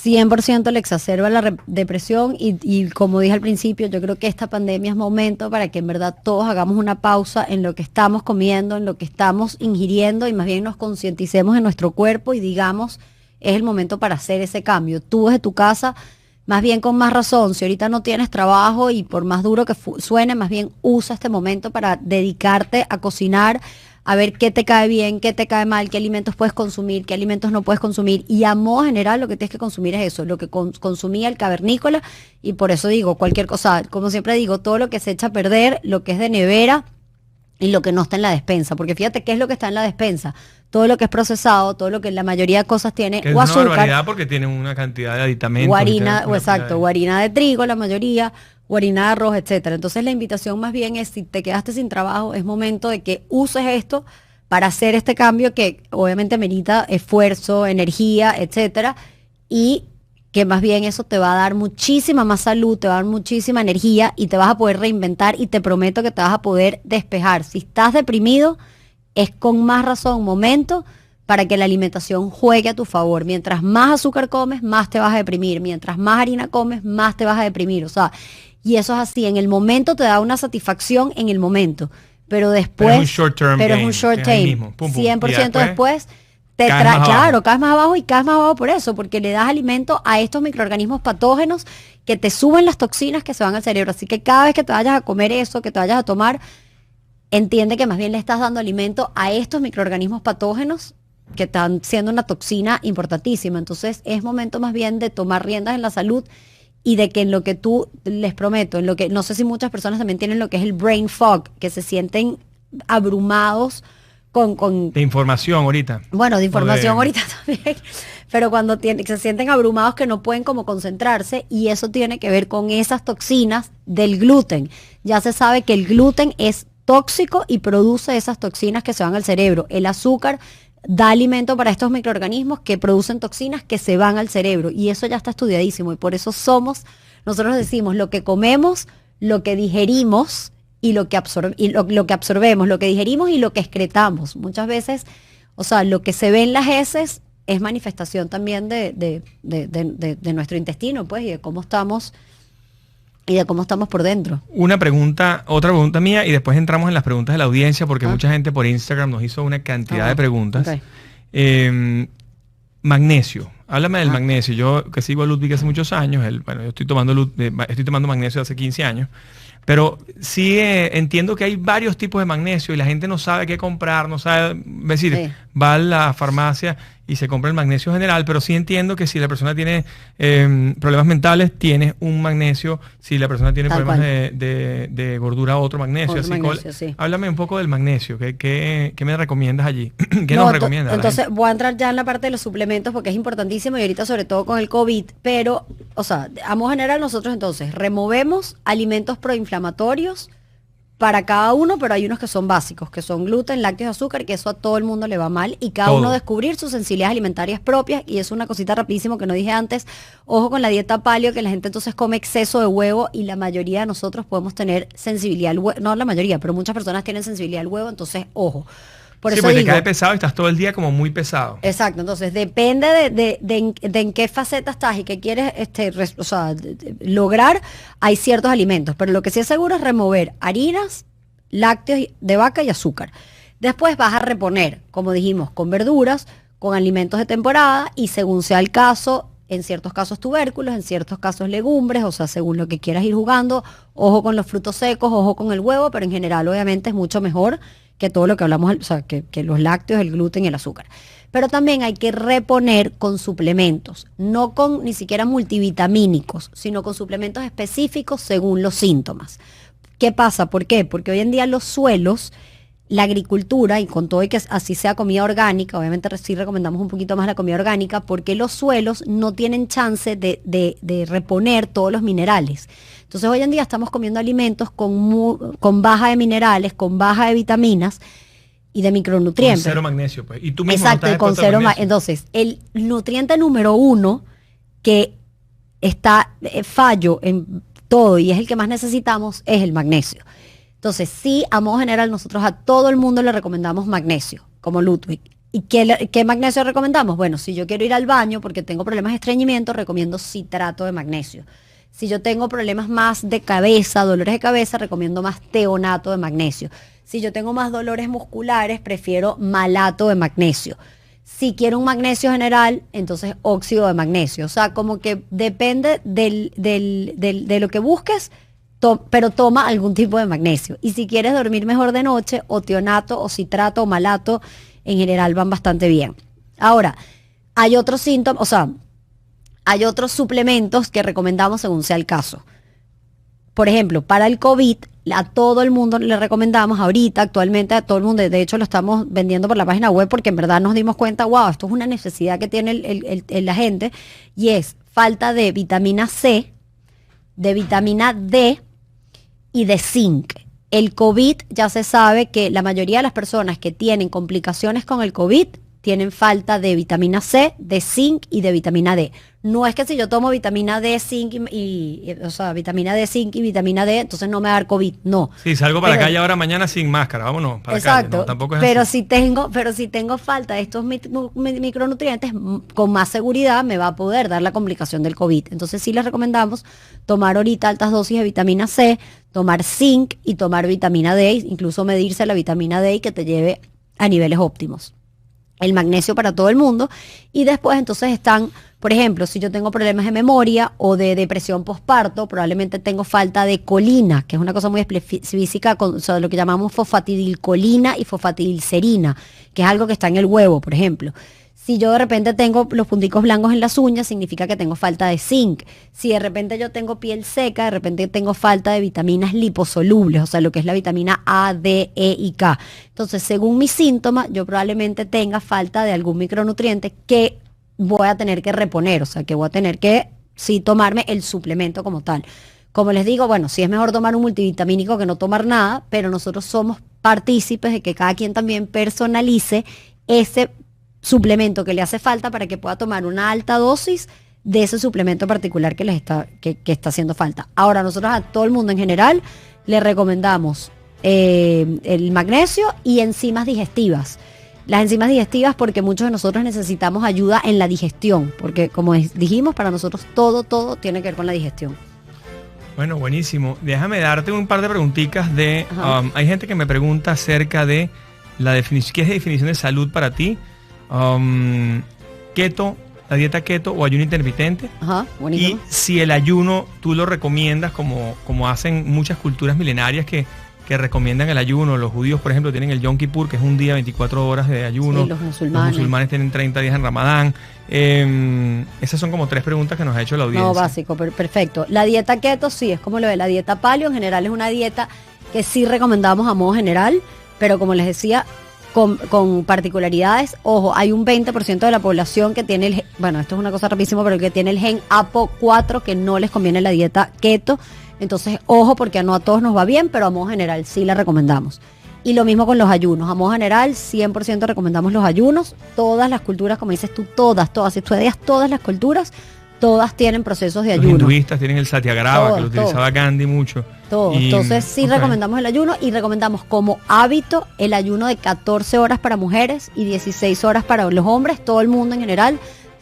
100% le exacerba la depresión y como dije al principio, yo creo que esta pandemia es momento para que en verdad todos hagamos una pausa en lo que estamos comiendo, en lo que estamos ingiriendo y más bien nos concienticemos en nuestro cuerpo y digamos, es el momento para hacer ese cambio. Tú desde tu casa, más bien con más razón, si ahorita no tienes trabajo y por más duro que suene, más bien usa este momento para dedicarte a cocinar, a ver qué te cae bien, qué te cae mal, qué alimentos puedes consumir, qué alimentos no puedes consumir. Y a modo general lo que tienes que consumir es eso, lo que consumía el cavernícola. Y por eso digo, cualquier cosa, como siempre digo, todo lo que se echa a perder, lo que es de nevera y lo que no está en la despensa. Porque fíjate qué es lo que está en la despensa. Todo lo que es procesado, todo lo que la mayoría de cosas tiene, que o es azúcar. Una barbaridad porque tienen una cantidad de aditamentos. O harina, o exacto, o harina de trigo, la mayoría, o harina de arroz, etcétera. Entonces la invitación más bien es, si te quedaste sin trabajo, es momento de que uses esto para hacer este cambio que obviamente merita esfuerzo, energía, etcétera, y que más bien eso te va a dar muchísima más salud, te va a dar muchísima energía y te vas a poder reinventar y te prometo que te vas a poder despejar. Si estás deprimido, es con más razón momento para que la alimentación juegue a tu favor. Mientras más azúcar comes, más te vas a deprimir. Mientras más harina comes, más te vas a deprimir. O sea, y eso es así. En el momento te da una satisfacción en el momento. Pero después... Pero es un short term. Pero es un short term. 100% después te caes claro, caes más abajo y caes más abajo por eso, porque le das alimento a estos microorganismos patógenos que te suben las toxinas que se van al cerebro. Así que cada vez que te vayas a comer eso, que te vayas a tomar, entiende que más bien le estás dando alimento a estos microorganismos patógenos que están siendo una toxina importantísima. Entonces es momento más bien de tomar riendas en la salud y de que en lo que tú, les prometo, en lo que, no sé si muchas personas también tienen lo que es el brain fog, que se sienten abrumados con de información ahorita. Bueno, de información ahorita también, pero cuando se sienten abrumados que no pueden como concentrarse, y eso tiene que ver con esas toxinas del gluten. Ya se sabe que el gluten es tóxico y produce esas toxinas que se van al cerebro. El azúcar da alimento para estos microorganismos que producen toxinas que se van al cerebro, y eso ya está estudiadísimo, y por eso nosotros decimos lo que comemos, lo que digerimos y lo que absorbemos, lo que digerimos y lo que excretamos. Muchas veces, o sea, lo que se ve en las heces es manifestación también de nuestro intestino, pues, y de cómo estamos por dentro. Otra pregunta mía, y después entramos en las preguntas de la audiencia, porque mucha gente por Instagram nos hizo una cantidad de preguntas. Okay. Magnesio. Háblame del magnesio. Yo que sigo a Ludwig hace muchos años, yo estoy tomando magnesio hace 15 años, pero sí entiendo que hay varios tipos de magnesio y la gente no sabe qué comprar, no sabe, decir, va a la farmacia y se compra el magnesio general, pero sí entiendo que si la persona tiene problemas mentales, tiene un magnesio, si la persona tiene problemas de gordura, otro magnesio. Sí. Háblame un poco del magnesio, ¿qué me recomiendas allí? ¿Qué nos recomiendas? Entonces voy a entrar ya en la parte de los suplementos porque es importantísimo y ahorita sobre todo con el COVID, pero, o sea, a modo general nosotros entonces removemos alimentos proinflamatorios para cada uno, pero hay unos que son básicos, que son gluten, lácteos, azúcar, que eso a todo el mundo le va mal, y cada uno descubrir sus sensibilidades alimentarias propias. Y es una cosita rapidísimo que no dije antes, ojo con la dieta paleo, que la gente entonces come exceso de huevo, y la mayoría de nosotros podemos tener sensibilidad al huevo, no la mayoría, pero muchas personas tienen sensibilidad al huevo, entonces ojo. Por eso porque digo, te cae pesado y estás todo el día como muy pesado. Exacto, entonces depende de en qué faceta estás y qué quieres lograr. Hay ciertos alimentos, pero lo que sí es seguro es remover harinas, lácteos de vaca y azúcar. Después vas a reponer, como dijimos, con verduras, con alimentos de temporada y, según sea el caso, en ciertos casos tubérculos, en ciertos casos legumbres, o sea, según lo que quieras ir jugando. Ojo con los frutos secos, ojo con el huevo, pero en general obviamente es mucho mejor que todo lo que hablamos, o sea, que los lácteos, el gluten y el azúcar. Pero también hay que reponer con suplementos, no con ni siquiera multivitamínicos, sino con suplementos específicos según los síntomas. ¿Qué pasa? ¿Por qué? Porque hoy en día los suelos, la agricultura, y con todo y que así sea comida orgánica, obviamente sí recomendamos un poquito más la comida orgánica, porque los suelos no tienen chance de reponer todos los minerales. Entonces hoy en día estamos comiendo alimentos con baja de minerales, con baja de vitaminas y de micronutrientes. Con cero magnesio, pues. Y tú mismo exacto, no estás con cero magnesio. Entonces, el nutriente número 1 que está fallo en todo y es el que más necesitamos es el magnesio. Entonces, sí, a modo general, nosotros a todo el mundo le recomendamos magnesio, como Ludwig. ¿Y qué magnesio recomendamos? Bueno, si yo quiero ir al baño porque tengo problemas de estreñimiento, recomiendo citrato de magnesio. Si yo tengo problemas más de cabeza, dolores de cabeza, recomiendo más teonato de magnesio. Si yo tengo más dolores musculares, prefiero malato de magnesio. Si quiero un magnesio general, entonces óxido de magnesio. O sea, como que depende de lo que busques, pero toma algún tipo de magnesio. Y si quieres dormir mejor de noche, o tionato, o citrato, o malato, en general van bastante bien. Ahora, hay otros síntomas, o sea, hay otros suplementos que recomendamos según sea el caso. Por ejemplo, para el COVID, a todo el mundo le recomendamos ahorita, actualmente a todo el mundo, de hecho lo estamos vendiendo por la página web porque en verdad nos dimos cuenta, wow, esto es una necesidad que tiene la gente, y es falta de vitamina C, de vitamina D y de zinc. El COVID ya se sabe que la mayoría de las personas que tienen complicaciones con el COVID tienen falta de vitamina C, de zinc y de vitamina D. No es que si yo tomo vitamina D, zinc vitamina D, zinc y vitamina D, entonces no me va a dar COVID, no. Sí, salgo para la calle ahora mañana sin máscara, vámonos para exacto, la calle. No, tampoco es pero así. si tengo falta de estos micronutrientes, con más seguridad me va a poder dar la complicación del COVID. Entonces sí les recomendamos tomar ahorita altas dosis de vitamina C, tomar zinc y tomar vitamina D, incluso medirse la vitamina D y que te lleve a niveles óptimos. El magnesio para todo el mundo. Y después entonces están, por ejemplo, si yo tengo problemas de memoria o de depresión postparto, probablemente tengo falta de colina, que es una cosa muy específica, lo que llamamos fosfatidilcolina y fosfatidilcerina, que es algo que está en el huevo, por ejemplo. Si yo de repente tengo los punticos blancos en las uñas, significa que tengo falta de zinc. Si de repente yo tengo piel seca, de repente tengo falta de vitaminas liposolubles, o sea, lo que es la vitamina A, D, E y K. Entonces, según mis síntomas, yo probablemente tenga falta de algún micronutriente que voy a tener que reponer, o sea, que voy a tener que, sí, tomarme el suplemento como tal. Como les digo, bueno, sí es mejor tomar un multivitamínico que no tomar nada, pero nosotros somos partícipes de que cada quien también personalice ese suplemento que le hace falta para que pueda tomar una alta dosis de ese suplemento particular que está haciendo falta. Ahora, nosotros a todo el mundo en general le recomendamos el magnesio y enzimas digestivas. Las enzimas digestivas, porque muchos de nosotros necesitamos ayuda en la digestión, porque como dijimos, para nosotros todo tiene que ver con la digestión. Bueno, buenísimo. Déjame darte un par de preguntitas hay gente que me pregunta acerca de la definición, ¿qué es la definición de salud para ti? Keto, la dieta keto o ayuno intermitente. Ajá, buenísimo. Y si el ayuno tú lo recomiendas como hacen muchas culturas milenarias que recomiendan el ayuno. Los judíos, por ejemplo, tienen el Yom Kippur, que es un día 24 horas de ayuno. Sí, los musulmanes tienen 30 días en Ramadán. Esas son como 3 preguntas que nos ha hecho la audiencia. No, básico, perfecto. La dieta keto sí, es como lo de la dieta paleo. En general es una dieta que sí recomendamos a modo general, pero como les decía, con particularidades. Ojo, hay un 20% de la población que tiene esto es una cosa rapidísimo, pero que tiene el gen APO4, que no les conviene la dieta keto. Entonces, ojo, porque no a todos nos va bien, pero a modo general sí la recomendamos. Y lo mismo con los ayunos. A modo general, 100% recomendamos los ayunos. Todas las culturas, como dices tú, todas. Si tú estudias todas las culturas, todas tienen procesos de ayuno. Los hinduistas tienen el satyagrama, que lo utilizaba Gandhi mucho. Todo. Entonces sí recomendamos el ayuno y recomendamos como hábito el ayuno de 14 horas para mujeres y 16 horas para los hombres, todo el mundo en general.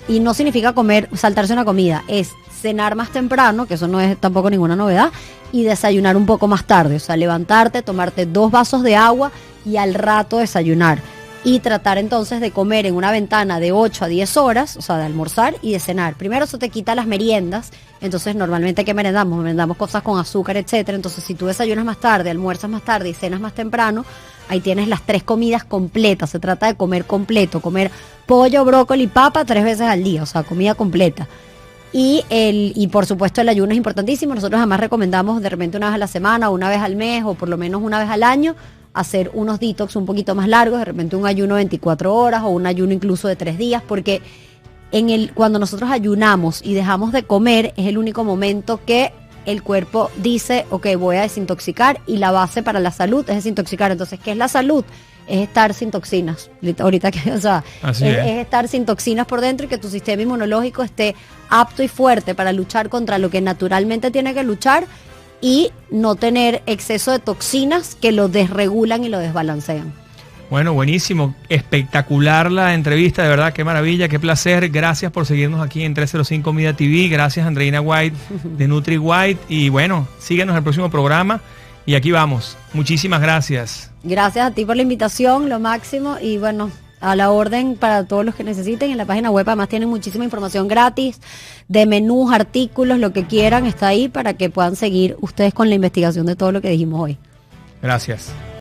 Y no significa saltarse una comida, es cenar más temprano, que eso no es tampoco ninguna novedad, y desayunar un poco más tarde. O sea, levantarte, tomarte 2 vasos de agua y al rato desayunar. Y tratar entonces de comer en una ventana de 8 a 10 horas, o sea, de almorzar y de cenar. Primero eso te quita las meriendas, entonces normalmente ¿qué merendamos? Merendamos cosas con azúcar, etcétera. Entonces si tú desayunas más tarde, almuerzas más tarde y cenas más temprano, ahí tienes las 3 comidas completas. Se trata de comer completo, comer pollo, brócoli, papa 3 veces al día, o sea, comida completa. Y por supuesto el ayuno es importantísimo. Nosotros además recomendamos de repente una vez a la semana, una vez al mes o por lo menos una vez al año, hacer unos detox un poquito más largos, de repente un ayuno de 24 horas o un ayuno incluso de 3 días, porque cuando nosotros ayunamos y dejamos de comer es el único momento que el cuerpo dice, ok, voy a desintoxicar, y la base para la salud es desintoxicar. Entonces, ¿qué es la salud? Es estar sin toxinas. Ahorita que, o sea, es estar sin toxinas por dentro y que tu sistema inmunológico esté apto y fuerte para luchar contra lo que naturalmente tiene que luchar y no tener exceso de toxinas que lo desregulan y lo desbalancean. Bueno, buenísimo, espectacular la entrevista, de verdad, qué maravilla, qué placer. Gracias por seguirnos aquí en 305 Media TV. Gracias, Andreina White de Nutri White. Y bueno, síguenos en el próximo programa. Y aquí vamos. Muchísimas gracias. Gracias a ti por la invitación, lo máximo. Y bueno, a la orden para todos los que necesiten. En la página web además tienen muchísima información gratis de menús, artículos, lo que quieran está ahí para que puedan seguir ustedes con la investigación de todo lo que dijimos hoy. Gracias.